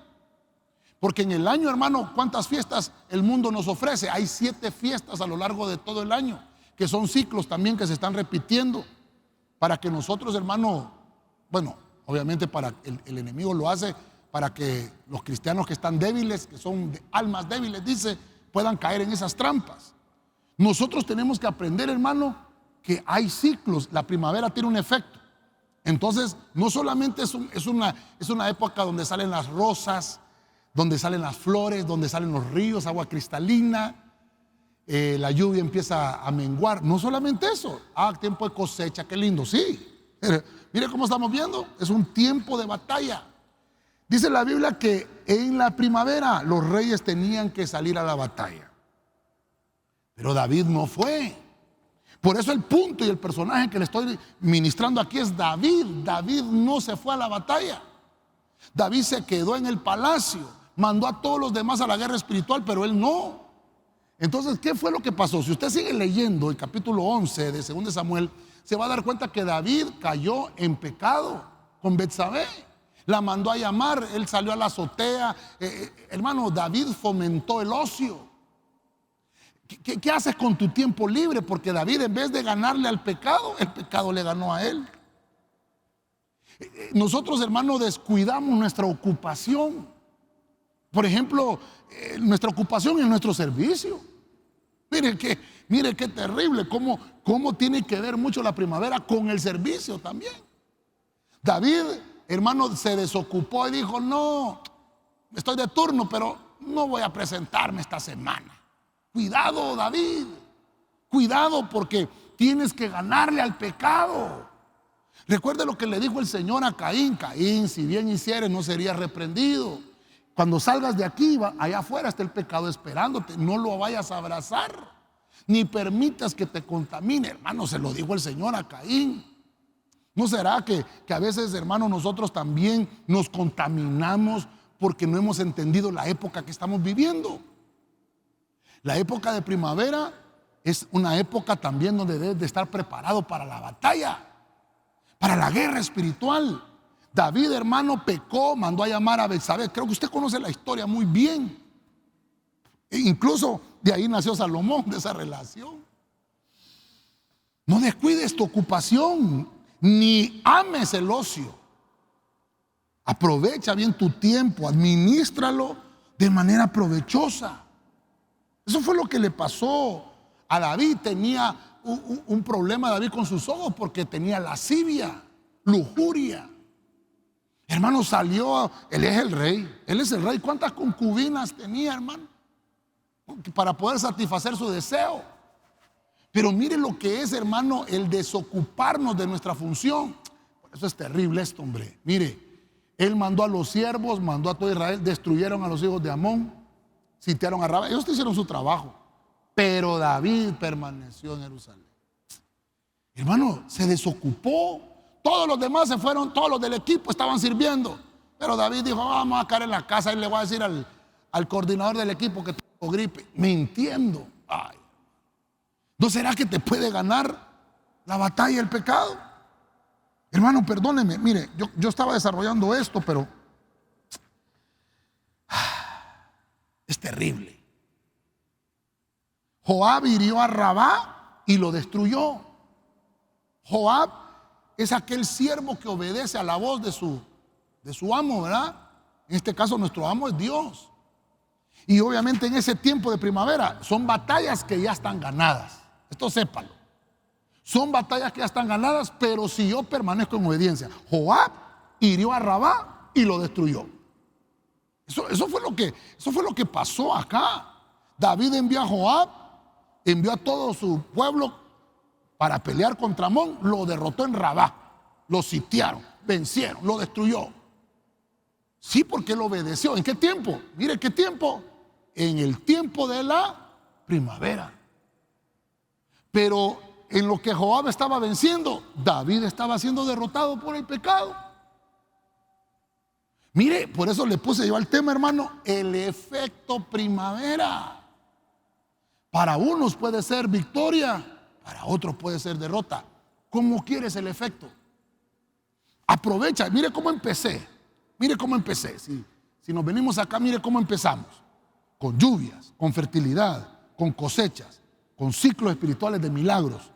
Porque en el año, hermano, ¿cuántas fiestas el mundo nos ofrece? Hay 7 fiestas a lo largo de todo el año, que son ciclos también que se están repitiendo, para que nosotros, hermano, bueno, obviamente el enemigo lo hace para que los cristianos que están débiles, que son de almas débiles, dice, puedan caer en esas trampas. Nosotros tenemos que aprender, hermano, que hay ciclos. La primavera tiene un efecto. Entonces, no solamente es una época donde salen las rosas, donde salen las flores, donde salen los ríos, agua cristalina, la lluvia empieza a menguar. No solamente eso. Tiempo de cosecha, qué lindo, sí. Mire cómo estamos viendo. Es un tiempo de batalla. Dice la Biblia que en la primavera los reyes tenían que salir a la batalla. Pero David no fue. Por eso el punto y el personaje que le estoy ministrando aquí es David. David no se fue a la batalla. David se quedó en el palacio. Mandó a todos los demás a la guerra espiritual, pero él no. Entonces, ¿qué fue lo que pasó? Si usted sigue leyendo el capítulo 11 de 2 de Samuel, se va a dar cuenta que David cayó en pecado con Betsabé. La mandó a llamar, él salió a la azotea. Hermano, David fomentó el ocio. ¿Qué haces con tu tiempo libre? Porque David, en vez de ganarle al pecado, el pecado le ganó a él. Nosotros, hermano, descuidamos nuestra ocupación. Por ejemplo, nuestra ocupación es nuestro servicio. Mire qué terrible, cómo tiene que ver mucho la primavera con el servicio también. David, hermano, se desocupó y dijo: no, estoy de turno, pero no voy a presentarme esta semana. Cuidado, David, cuidado, porque tienes que ganarle al pecado. Recuerde lo que le dijo el Señor a Caín: Caín, si bien hicieres, no serías reprendido. Cuando salgas de aquí, allá afuera está el pecado esperándote. No lo vayas a abrazar, ni permitas que te contamine. Hermano, se lo dijo el Señor a Caín. ¿No será que a veces, hermano, nosotros también nos contaminamos porque no hemos entendido la época que estamos viviendo? La época de primavera es una época también donde debes de estar preparado para la batalla, para la guerra espiritual. David, hermano, pecó, mandó a llamar a Betsabé. Creo que usted conoce la historia muy bien. Incluso de ahí nació Salomón, de esa relación. No descuides tu ocupación, ni ames el ocio. Aprovecha bien tu tiempo, administralo de manera provechosa. Eso fue lo que le pasó a David. Tenía un problema David con sus ojos porque tenía lascivia, lujuria. Hermano, salió, él es el rey. ¿Cuántas concubinas tenía, hermano? Para poder satisfacer su deseo. Pero mire lo que es, hermano, el desocuparnos de nuestra función. Por eso es terrible esto, hombre. Mire, él mandó a los siervos, mandó a todo Israel, destruyeron a los hijos de Amón, sitiaron a Rabá. Ellos hicieron su trabajo, pero David permaneció en Jerusalén. Hermano, se desocupó. Todos los demás se fueron, todos los del equipo estaban sirviendo. Pero David dijo: vamos a caer en la casa y le voy a decir al coordinador del equipo que tengo gripe. Mintiendo. Ay. ¿No será que te puede ganar la batalla el pecado? Hermano, perdóneme. Mire, yo estaba desarrollando esto, pero es terrible. Joab hirió a Rabá y lo destruyó. Joab es aquel siervo que obedece a la voz de su amo, ¿verdad? En este caso nuestro amo es Dios. Y obviamente en ese tiempo de primavera son batallas que ya están ganadas. Esto sépalo. Son batallas que ya están ganadas, pero si yo permanezco en obediencia. Joab hirió a Rabá y lo destruyó. Eso fue lo que pasó acá. David envió a Joab, envió a todo su pueblo para pelear contra Amón, lo derrotó en Rabá, lo sitiaron, vencieron, lo destruyó. Sí, porque él obedeció. ¿En qué tiempo? Mire, ¿qué tiempo? En el tiempo de la primavera. Pero en lo que Joab estaba venciendo, David estaba siendo derrotado por el pecado. Mire, por eso le puse yo al tema, hermano, el efecto primavera. Para unos puede ser victoria, para otros puede ser derrota. ¿Cómo quieres el efecto? Aprovecha, mire cómo empecé. Mire cómo empecé. Si nos venimos acá, mire cómo empezamos. Con lluvias, con fertilidad, con cosechas, con ciclos espirituales de milagros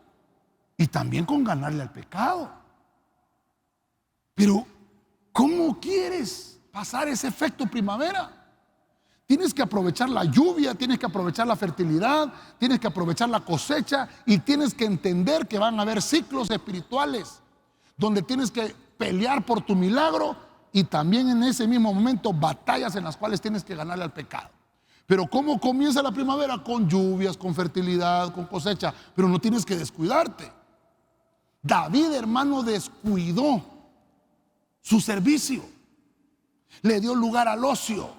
y también con ganarle al pecado. Pero, ¿cómo quieres pasar ese efecto primavera? Tienes que aprovechar la lluvia, tienes que aprovechar la fertilidad, tienes que aprovechar la cosecha y tienes que entender que van a haber ciclos espirituales donde tienes que pelear por tu milagro y también en ese mismo momento batallas en las cuales tienes que ganarle al pecado. Pero ¿cómo comienza la primavera? Con lluvias, con fertilidad, con cosecha, pero no tienes que descuidarte. David, hermano, descuidó su servicio. le dio lugar al ocio.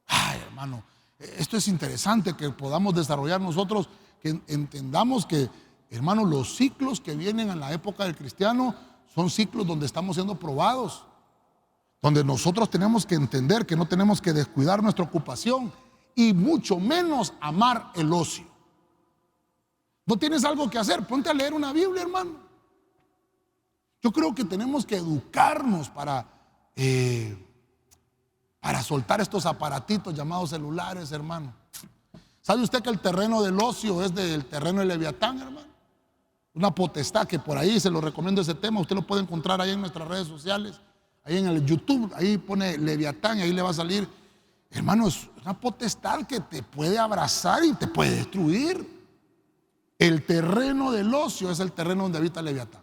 Ay, hermano, esto es interesante que podamos desarrollar nosotros, que entendamos que, hermano, los ciclos que vienen en la época del cristiano son ciclos donde estamos siendo probados, donde nosotros tenemos que entender que no tenemos que descuidar nuestra ocupación y mucho menos amar el ocio. ¿No tienes algo que hacer? Ponte a leer una Biblia, hermano. Yo creo que tenemos que educarnos para soltar estos aparatitos llamados celulares, hermano. ¿Sabe usted que el terreno del ocio es del terreno del Leviatán, hermano? Una potestad que por ahí, se lo recomiendo ese tema, usted lo puede encontrar ahí en nuestras redes sociales, ahí en el YouTube, ahí pone Leviatán y ahí le va a salir. Hermano, es una potestad que te puede abrazar y te puede destruir. El terreno del ocio es el terreno donde habita el Leviatán.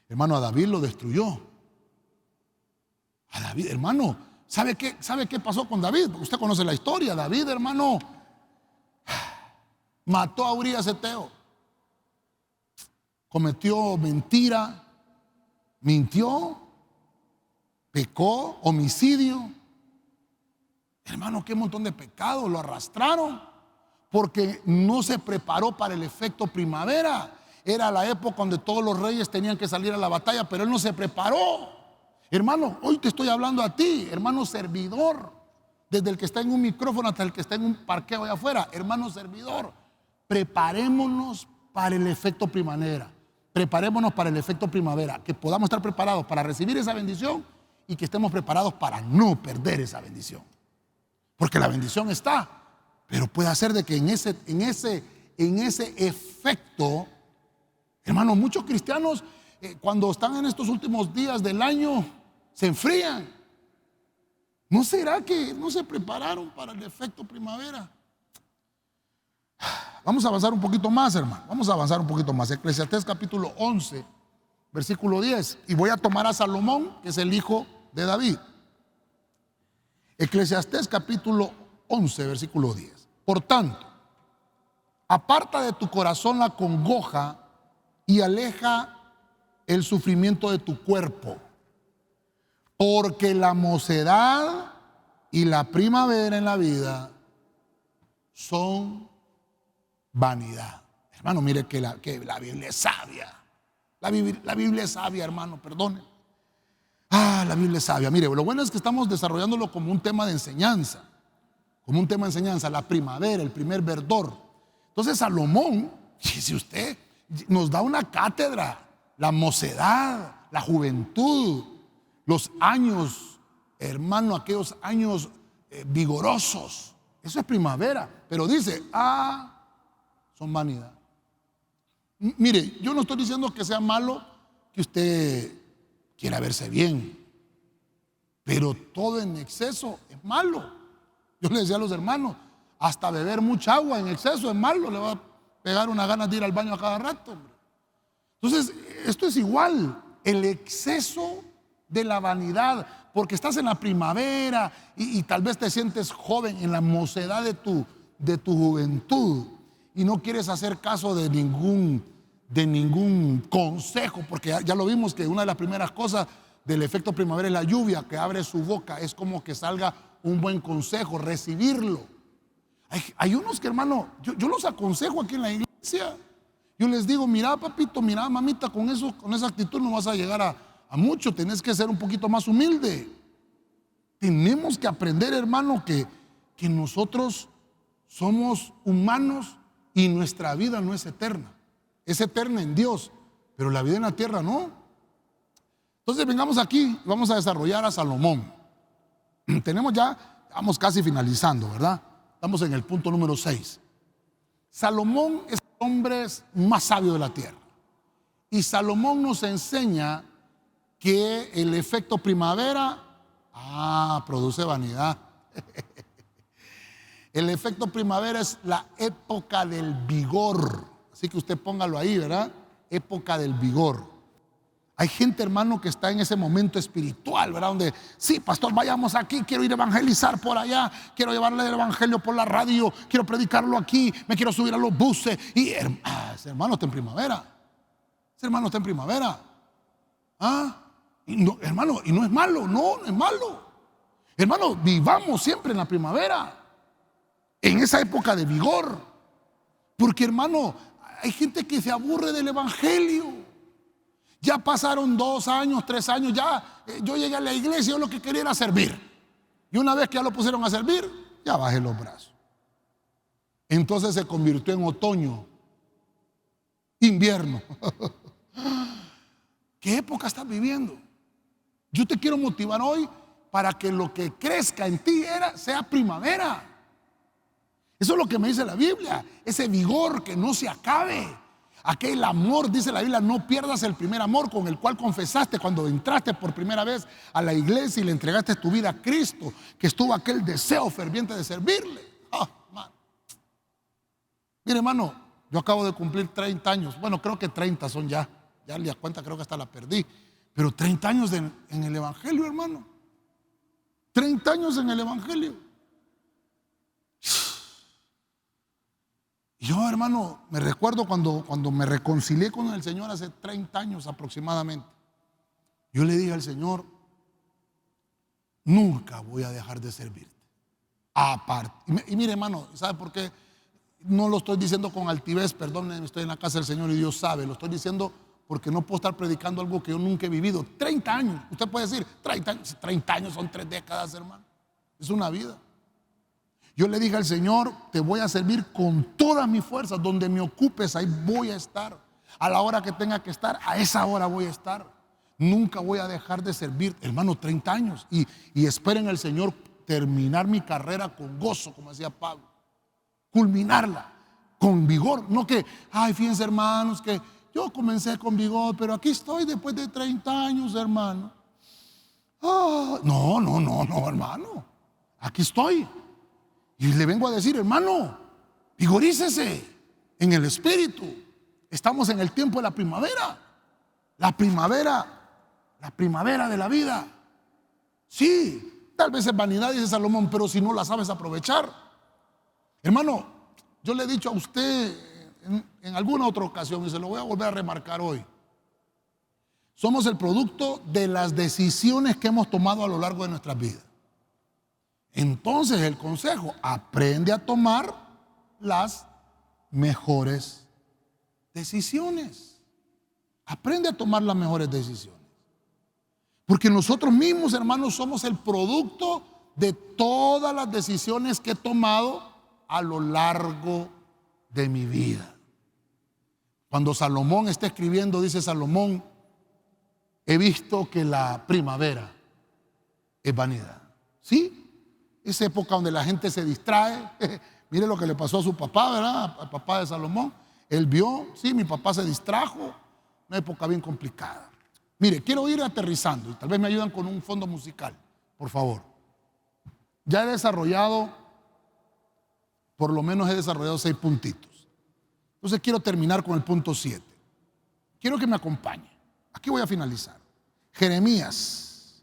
Hermano, a David lo destruyó. A David, hermano, ¿sabe qué pasó con David? Usted conoce la historia. David, hermano, mató a Urías Eteo. Cometió mentira, mintió, pecó, homicidio. Hermano, qué montón de pecados lo arrastraron, porque no se preparó para el efecto primavera. Era la época donde todos los reyes tenían que salir a la batalla, pero él no se preparó. Hermano, hoy te estoy hablando a ti, hermano servidor, desde el que está en un micrófono hasta el que está en un parqueo allá afuera. Hermano servidor, preparémonos para el efecto primavera. Preparémonos para el efecto primavera, que podamos estar preparados para recibir esa bendición y que estemos preparados para no perder esa bendición. Porque la bendición está, pero puede ser de que en ese efecto, hermano, muchos cristianos cuando están en estos últimos días del año se enfrían. ¿No será que no se prepararon para el efecto primavera? Vamos a avanzar un poquito más, hermano. Vamos a avanzar un poquito más. Eclesiastés capítulo 11, versículo 10. Y voy a tomar a Salomón, que es el hijo de David. Eclesiastés capítulo 11, versículo 10. Por tanto, aparta de tu corazón la congoja y aleja el sufrimiento de tu cuerpo, porque la mocedad y la primavera en la vida son vanidad. Hermano, mire que la Biblia es sabia. La Biblia es sabia, hermano, perdone. La Biblia es sabia. Mire, lo bueno es que estamos desarrollándolo como un tema de enseñanza. Como un tema de enseñanza, la primavera, el primer verdor. Entonces Salomón, si usted nos da una cátedra, la mocedad, la juventud, los años, hermano, aquellos años vigorosos. Eso es primavera. Pero dice, son vanidad. Mire, yo no estoy diciendo que sea malo que usted quiera verse bien, pero todo en exceso es malo. Yo le decía a los hermanos, hasta beber mucha agua en exceso es malo, le va a pegar una ganas de ir al baño a cada rato, hombre. Entonces, esto es igual, el exceso de la vanidad, porque estás en la primavera y tal vez te sientes joven en la mocedad de tu juventud y no quieres hacer caso de ningún consejo, porque ya lo vimos que una de las primeras cosas del efecto primavera es la lluvia que abre su boca, es como que salga un buen consejo, recibirlo. Hay unos que, hermano, yo los aconsejo aquí en la iglesia. Yo les digo, mira papito, mira mamita, con esa actitud no vas a llegar a mucho, tenés que ser un poquito más humilde. Tenemos que aprender, hermano, que nosotros somos humanos y nuestra vida no es eterna. Es eterna en Dios, pero la vida en la tierra no. Entonces vengamos aquí, vamos a desarrollar a Salomón. Vamos casi finalizando, ¿verdad? Estamos en el punto número 6. Salomón es el hombre más sabio de la tierra. Y Salomón nos enseña que el efecto primavera, produce vanidad. El efecto primavera es la época del vigor. Así que usted póngalo ahí, ¿verdad? Época del vigor. Hay gente, hermano, que está en ese momento espiritual, ¿verdad? Donde, sí, pastor, vayamos aquí, quiero ir a evangelizar por allá, quiero llevarle el evangelio por la radio, quiero predicarlo aquí, me quiero subir a los buses. Y ese hermano está en primavera. Ese hermano está en primavera. Y no, hermano, y no es malo, no es malo. Hermano, vivamos siempre en la primavera, en esa época de vigor. Porque, hermano, hay gente que se aburre del evangelio. Ya pasaron 2 años, 3 años, ya yo llegué a la iglesia, yo lo que quería era servir. Y una vez que ya lo pusieron a servir, ya bajé los brazos. Entonces se convirtió en otoño, invierno. ¿Qué época estás viviendo? Yo te quiero motivar hoy para que lo que crezca en ti sea primavera. Eso es lo que me dice la Biblia, ese vigor que no se acabe. Aquel amor, dice la Biblia, no pierdas el primer amor con el cual confesaste cuando entraste por primera vez a la iglesia y le entregaste tu vida a Cristo, que estuvo aquel deseo ferviente de servirle. Oh, man. Mire, hermano, yo acabo de cumplir 30 años. Bueno, creo que 30 son ya. Ya le da cuenta, creo que hasta la perdí. Pero 30 años en el evangelio, hermano. 30 años en el evangelio. Yo, hermano, me recuerdo cuando me reconcilié con el Señor hace 30 años aproximadamente. Yo le dije al Señor, nunca voy a dejar de servirte. Aparte. Y mire, hermano, ¿sabe por qué? No lo estoy diciendo con altivez, perdónenme, estoy en la casa del Señor y Dios sabe. Lo estoy diciendo porque no puedo estar predicando algo que yo nunca he vivido. 30 años, usted puede decir, 30 años son 3 décadas, hermano. Es una vida. Yo le dije al Señor, te voy a servir con todas mis fuerzas. Donde me ocupes, ahí voy a estar. A la hora que tenga que estar, a esa hora voy a estar. Nunca voy a dejar de servir. Hermano, 30 años. Y esperen al Señor terminar mi carrera con gozo, como decía Pablo. Culminarla con vigor. No que, ay, fíjense, hermanos, que yo comencé con vigor, pero aquí estoy después de 30 años, hermano. Oh, no, hermano. Aquí estoy. Y le vengo a decir, hermano, vigorícese en el espíritu. Estamos en el tiempo de la primavera. La primavera de la vida. Sí, tal vez es vanidad, dice Salomón, pero si no la sabes aprovechar. Hermano, yo le he dicho a usted en alguna otra ocasión y se lo voy a volver a remarcar hoy. Somos el producto de las decisiones que hemos tomado a lo largo de nuestras vidas. Entonces el consejo, aprende a tomar las mejores decisiones. Aprende a tomar las mejores decisiones. Porque nosotros mismos, hermanos, somos el producto de todas las decisiones que he tomado a lo largo de mi vida. Cuando Salomón está escribiendo, dice Salomón, he visto que la primavera es vanidad. ¿Sí? Esa época donde la gente se distrae. Mire lo que le pasó a su papá, ¿verdad? Al papá de Salomón. Él vio, sí, mi papá se distrajo. Una época bien complicada. Mire, quiero ir aterrizando y tal vez me ayudan con un fondo musical, por favor. Ya he desarrollado, por lo menos he desarrollado 6 puntitos. Entonces quiero terminar con el punto 7. Quiero que me acompañe. Aquí voy a finalizar. Jeremías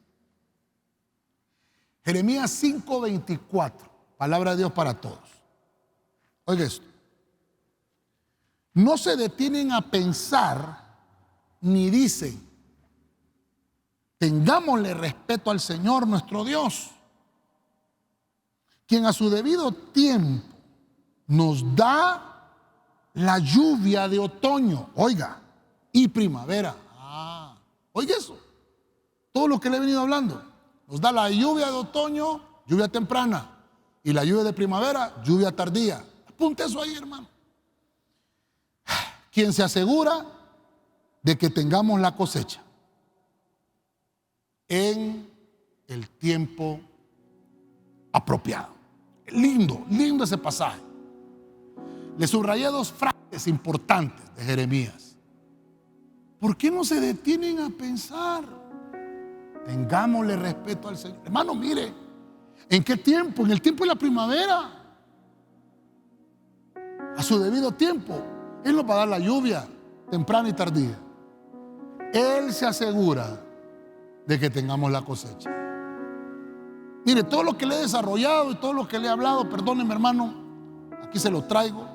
5:24, palabra de Dios para todos. Oiga esto. No se detienen a pensar ni dicen, tengámosle respeto al Señor nuestro Dios, quien a su debido tiempo nos da la lluvia de otoño, oiga, y primavera. Oiga eso, todo lo que le he venido hablando. Nos da la lluvia de otoño, lluvia temprana, y la lluvia de primavera, lluvia tardía. Apunte eso ahí, hermano. Quien se asegura de que tengamos la cosecha en el tiempo apropiado. Lindo ese pasaje. Le subrayé 2 frases importantes de Jeremías. ¿Por qué no se detienen a pensar? Tengámosle respeto al Señor. Hermano, mire, ¿en qué tiempo? En el tiempo de la primavera. A su debido tiempo. Él nos va a dar la lluvia temprana y tardía. Él se asegura de que tengamos la cosecha. Mire, todo lo que le he desarrollado y todo lo que le he hablado, perdónenme, hermano, aquí se lo traigo,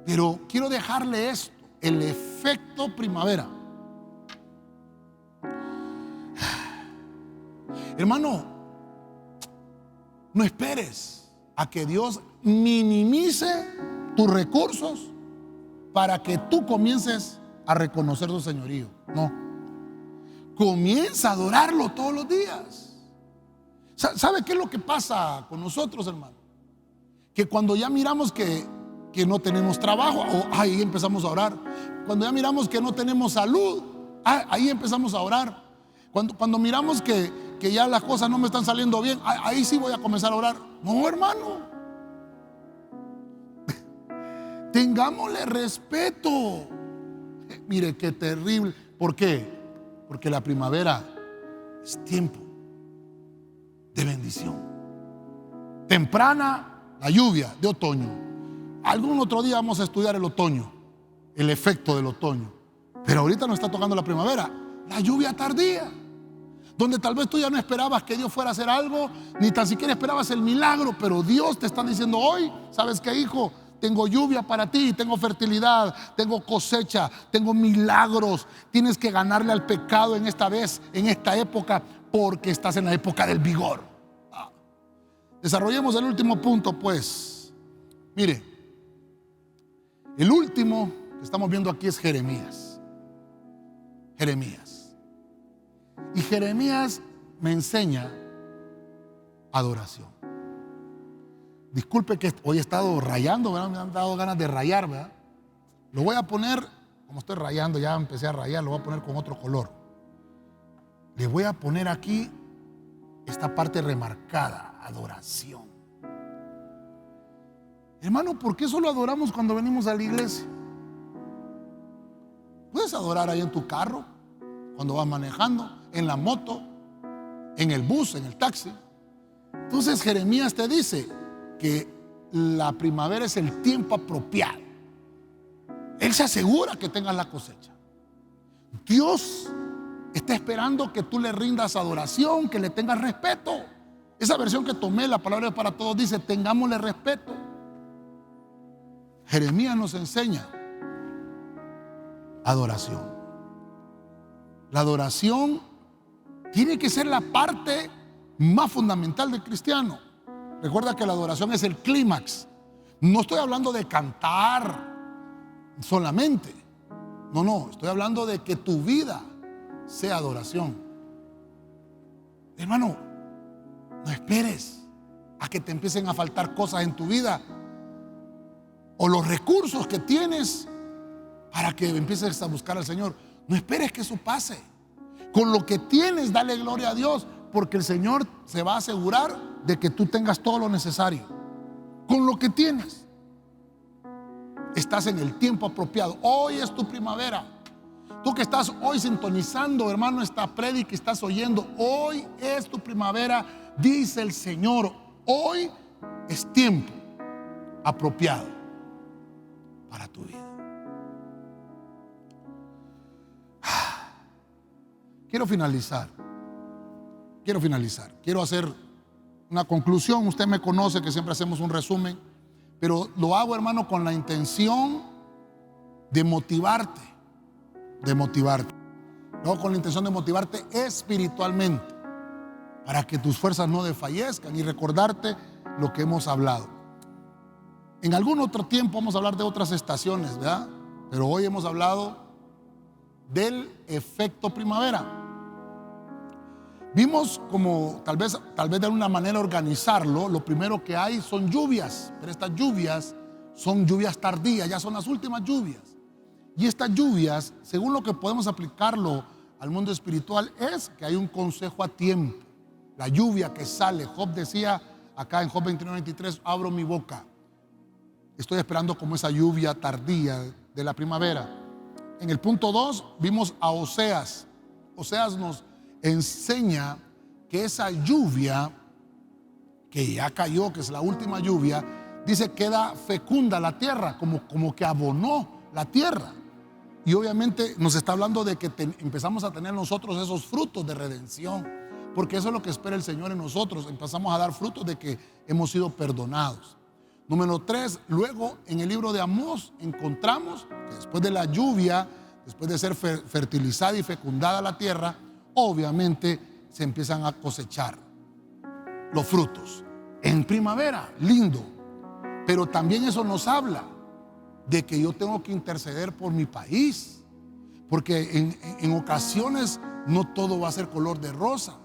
pero quiero dejarle esto, el efecto primavera. Hermano, no esperes a que Dios minimice tus recursos para que tú comiences a reconocer su señorío. No. Comienza a adorarlo todos los días. ¿Sabe qué es lo que pasa con nosotros, hermano? Que cuando ya miramos que no tenemos trabajo, ahí empezamos a orar. Cuando ya miramos que no tenemos salud, ahí empezamos a orar. Cuando miramos que ya las cosas no me están saliendo bien, ahí sí voy a comenzar a orar. No, hermano. Tengámosle respeto. Mire qué terrible. ¿Por qué? Porque la primavera es tiempo de bendición. Temprana la lluvia de otoño. Algún otro día vamos a estudiar el otoño, el efecto del otoño. Pero ahorita nos está tocando la primavera, la lluvia tardía, donde tal vez tú ya no esperabas que Dios fuera a hacer algo, ni tan siquiera esperabas el milagro, pero Dios te está diciendo hoy, ¿sabes qué, hijo? Tengo lluvia para ti, tengo fertilidad, tengo cosecha, tengo milagros. Tienes que ganarle al pecado en esta vez, en esta época, porque estás en la época del vigor. Desarrollemos el último punto, pues. Mire, el último que estamos viendo aquí es Jeremías. Jeremías. Y Jeremías me enseña adoración. Disculpe que hoy he estado rayando, ¿verdad? Me han dado ganas de rayar, ¿verdad? Lo voy a poner, como estoy rayando, ya empecé a rayar, lo voy a poner con otro color. Le voy a poner aquí esta parte remarcada, adoración. Hermano, ¿por qué solo adoramos cuando venimos a la iglesia? Puedes adorar ahí en tu carro, cuando vas manejando, en la moto, en el bus, en el taxi. Entonces Jeremías te dice que la primavera es el tiempo apropiado. Él se asegura que tengas la cosecha. Dios está esperando que tú le rindas adoración, que le tengas respeto. Esa versión que tomé, la palabra para todos, dice: tengámosle respeto. Jeremías nos enseña adoración. La adoración tiene que ser la parte más fundamental del cristiano. Recuerda que la adoración es el clímax. No estoy hablando de cantar solamente. No, estoy hablando de que tu vida sea adoración. Hermano, no esperes a que te empiecen a faltar cosas en tu vida o los recursos que tienes para que empieces a buscar al Señor. No esperes que eso pase. Con lo que tienes, dale gloria a Dios, porque el Señor se va a asegurar de que tú tengas todo lo necesario. Con lo que tienes, estás en el tiempo apropiado. Hoy es tu primavera. Tú que estás hoy sintonizando, hermano, esta prédica, estás oyendo, hoy es tu primavera, dice el Señor. Hoy es tiempo apropiado para tu vida. Quiero finalizar. Quiero hacer una conclusión. Usted me conoce que siempre hacemos un resumen, pero lo hago, hermano, con la intención de motivarte. Lo hago con la intención de motivarte espiritualmente, para que tus fuerzas no desfallezcan y recordarte lo que hemos hablado. En algún otro tiempo vamos a hablar de otras estaciones, ¿verdad? Pero hoy hemos hablado del efecto primavera. Vimos como tal vez de alguna manera organizarlo. Lo primero que hay son lluvias, pero estas lluvias son lluvias tardías, ya son las últimas lluvias. Y estas lluvias, según lo que podemos aplicarlo al mundo espiritual, es que hay un consejo a tiempo. La lluvia que sale, Job decía acá en Job 29:23, abro mi boca. Estoy esperando como esa lluvia tardía de la primavera. En el punto 2 vimos a Oseas. Oseas nos enseña que esa lluvia que ya cayó, que es la última lluvia, dice queda fecunda la tierra, como que abonó la tierra. Y obviamente nos está hablando de que empezamos a tener nosotros esos frutos de redención, porque eso es lo que espera el Señor en nosotros. Empezamos a dar frutos de que hemos sido perdonados. Número 3, luego en el libro de Amós encontramos que después de la lluvia, después de ser fertilizada y fecundada la tierra, obviamente se empiezan a cosechar los frutos. En primavera, lindo. Pero también eso nos habla de que yo tengo que interceder por mi país. Porque en ocasiones no todo va a ser color de rosa.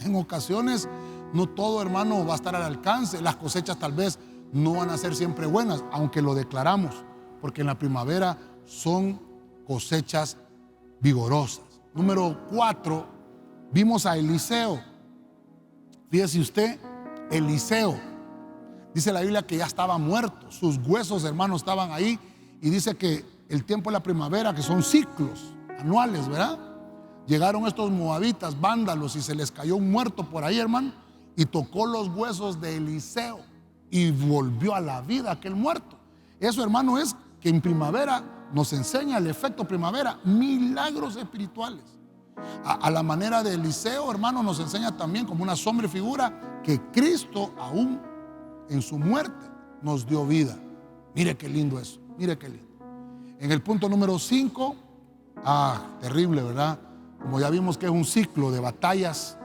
En ocasiones no todo, hermano, va a estar al alcance. Las cosechas tal vez no van a ser siempre buenas, aunque lo declaramos. Porque en la primavera son cosechas vigorosas. Número 4, vimos a Eliseo. Fíjese usted, Eliseo. Dice la Biblia que ya estaba muerto. Sus huesos, hermanos, estaban ahí. Y dice que el tiempo de la primavera, que son ciclos anuales, ¿verdad? Llegaron estos moabitas, vándalos, y se les cayó un muerto por ahí, hermano, y tocó los huesos de Eliseo y volvió a la vida aquel muerto. Eso, hermano, es que en primavera nos enseña el efecto primavera, milagros espirituales. A la manera de Eliseo, hermano, nos enseña también como una sombra y figura que Cristo, aún en su muerte, nos dio vida. Mire qué lindo eso, mire qué lindo. En el punto número 5, terrible, ¿verdad? Como ya vimos que es un ciclo de batallas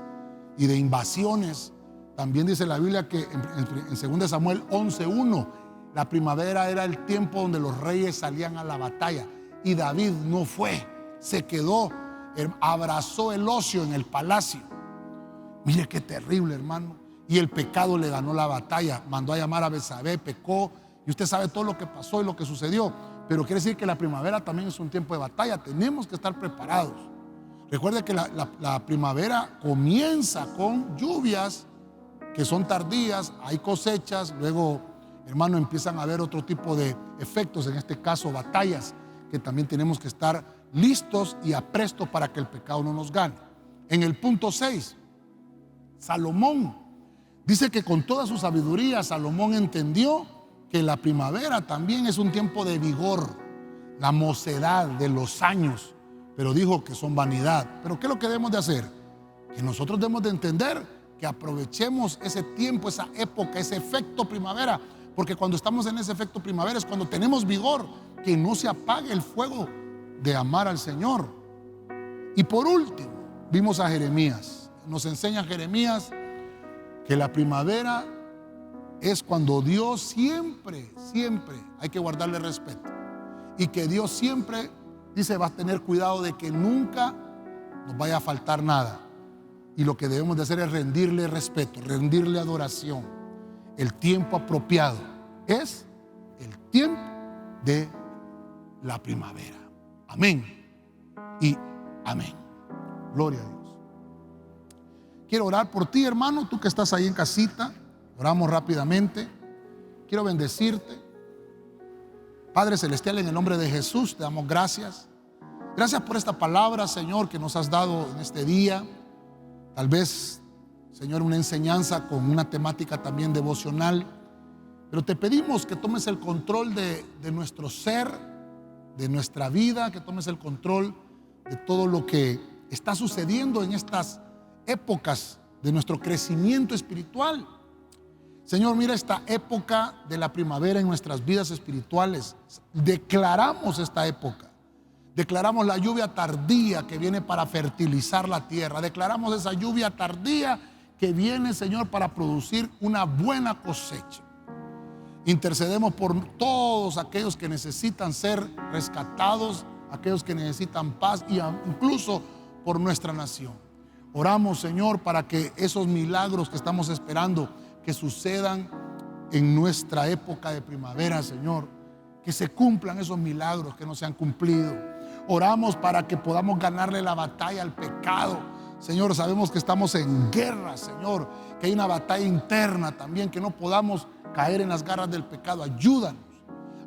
y de invasiones. También dice la Biblia que en 2 Samuel 11:1, la primavera era el tiempo donde los reyes salían a la batalla. Y David no fue, se quedó, abrazó el ocio en el palacio. Mire qué terrible, hermano. Y el pecado le ganó la batalla. Mandó a llamar a Betsabé, pecó. Y usted sabe todo lo que pasó y lo que sucedió. Pero quiere decir que la primavera también es un tiempo de batalla. Tenemos que estar preparados. Recuerde que la primavera comienza con lluvias que son tardías, hay cosechas, luego, hermano, empiezan a haber otro tipo de efectos, en este caso batallas, que también tenemos que estar listos y aprestos para que el pecado no nos gane. En el punto 6, Salomón dice que con toda su sabiduría Salomón entendió que la primavera también es un tiempo de vigor, la mocedad de los años, pero dijo que son vanidad. Pero ¿qué es lo que debemos de hacer? Que nosotros debemos de entender que aprovechemos ese tiempo, esa época, ese efecto primavera, porque cuando estamos en ese efecto primavera es cuando tenemos vigor, que no se apague el fuego de amar al Señor. Y por último, vimos a Jeremías. Nos enseña Jeremías que la primavera es cuando Dios siempre hay que guardarle respeto. Y que Dios siempre, dice, va a tener cuidado de que nunca nos vaya a faltar nada. Y lo que debemos de hacer es rendirle respeto, rendirle adoración. El tiempo apropiado es el tiempo de la primavera. Amén y amén. Gloria a Dios. Quiero orar por ti, hermano, tú que estás ahí en casita. Oramos rápidamente. Quiero bendecirte. Padre Celestial, en el nombre de Jesús, te damos gracias. Gracias por esta palabra, Señor, que nos has dado en este día. Tal vez, Señor, una enseñanza con una temática también devocional. Pero te pedimos que tomes el control de nuestro ser, de nuestra vida, que tomes el control de todo lo que está sucediendo en estas épocas de nuestro crecimiento espiritual. Señor, mira esta época de la primavera en nuestras vidas espirituales. Declaramos esta época. Declaramos la lluvia tardía que viene para fertilizar la tierra. Declaramos esa lluvia tardía que viene, Señor, para producir una buena cosecha. Intercedemos por todos aquellos que necesitan ser rescatados, aquellos que necesitan paz y incluso por nuestra nación. Oramos, Señor, para que esos milagros que estamos esperando que sucedan en nuestra época de primavera, Señor, que se cumplan esos milagros que no se han cumplido. Oramos para que podamos ganarle la batalla al pecado. Señor, sabemos que estamos en guerra, Señor, que hay una batalla interna también, que no podamos caer en las garras del pecado. Ayúdanos,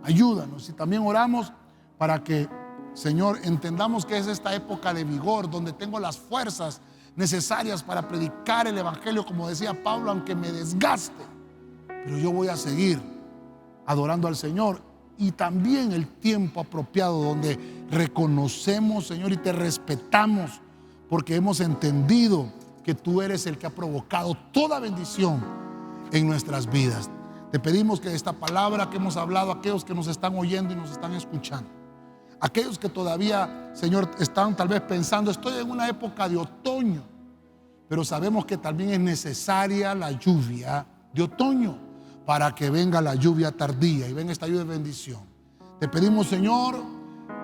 ayúdanos. Y también oramos para que, Señor, entendamos que es esta época de vigor, donde tengo las fuerzas necesarias para predicar el evangelio, como decía Pablo, aunque me desgaste, pero yo voy a seguir adorando al Señor. Y también el tiempo apropiado donde reconocemos, Señor, y te respetamos, porque hemos entendido que tú eres el que ha provocado toda bendición en nuestras vidas. Te pedimos que esta palabra que hemos hablado, aquellos que nos están oyendo y nos están escuchando, aquellos que todavía, Señor, están tal vez pensando, estoy en una época de otoño, pero sabemos que también es necesaria la lluvia de otoño para que venga la lluvia tardía y venga esta lluvia de bendición. Te pedimos, Señor,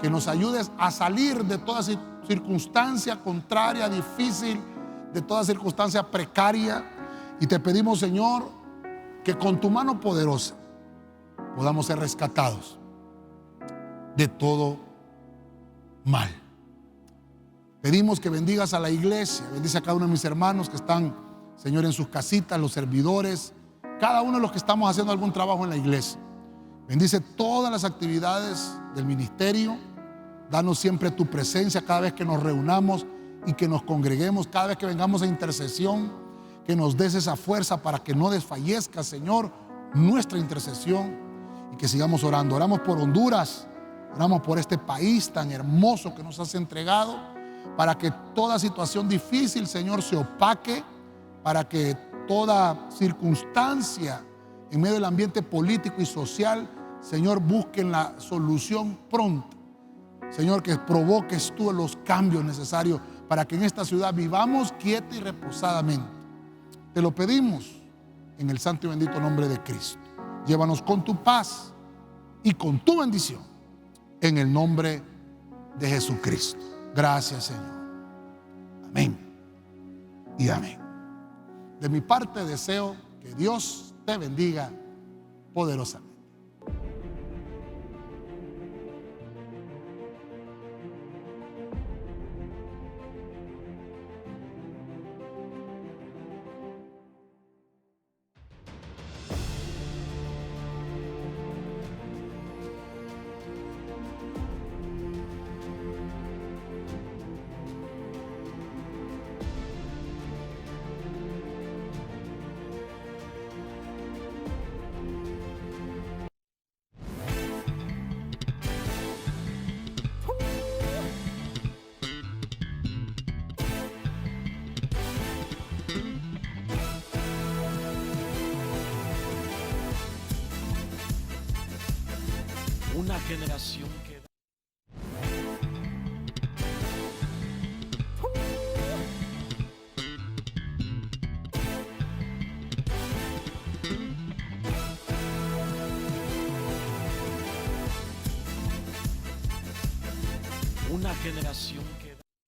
que nos ayudes a salir de toda circunstancia contraria, difícil, de toda circunstancia precaria. Y te pedimos, Señor, que con tu mano poderosa podamos ser rescatados de todo mal. Pedimos que bendigas a la iglesia, bendice a cada uno de mis hermanos que están, Señor, en sus casitas, los servidores, cada uno de los que estamos haciendo algún trabajo en la iglesia. Bendice todas las actividades del ministerio. Danos siempre tu presencia cada vez que nos reunamos y que nos congreguemos, cada vez que vengamos a intercesión, que nos des esa fuerza para que no desfallezca, Señor, nuestra intercesión y que sigamos orando. Oramos por Honduras, oramos por este país tan hermoso que nos has entregado, para que toda situación difícil, Señor, se opaque, para que toda circunstancia en medio del ambiente político y social, Señor, busquen la solución pronta. Señor, que provoques tú los cambios necesarios para que en esta ciudad vivamos quieta y reposadamente. Te lo pedimos en el santo y bendito nombre de Cristo. Llévanos con tu paz y con tu bendición en el nombre de Jesucristo. Gracias, Señor. Amén y amén. De mi parte deseo que Dios te bendiga poderosamente. Una generación que una generación que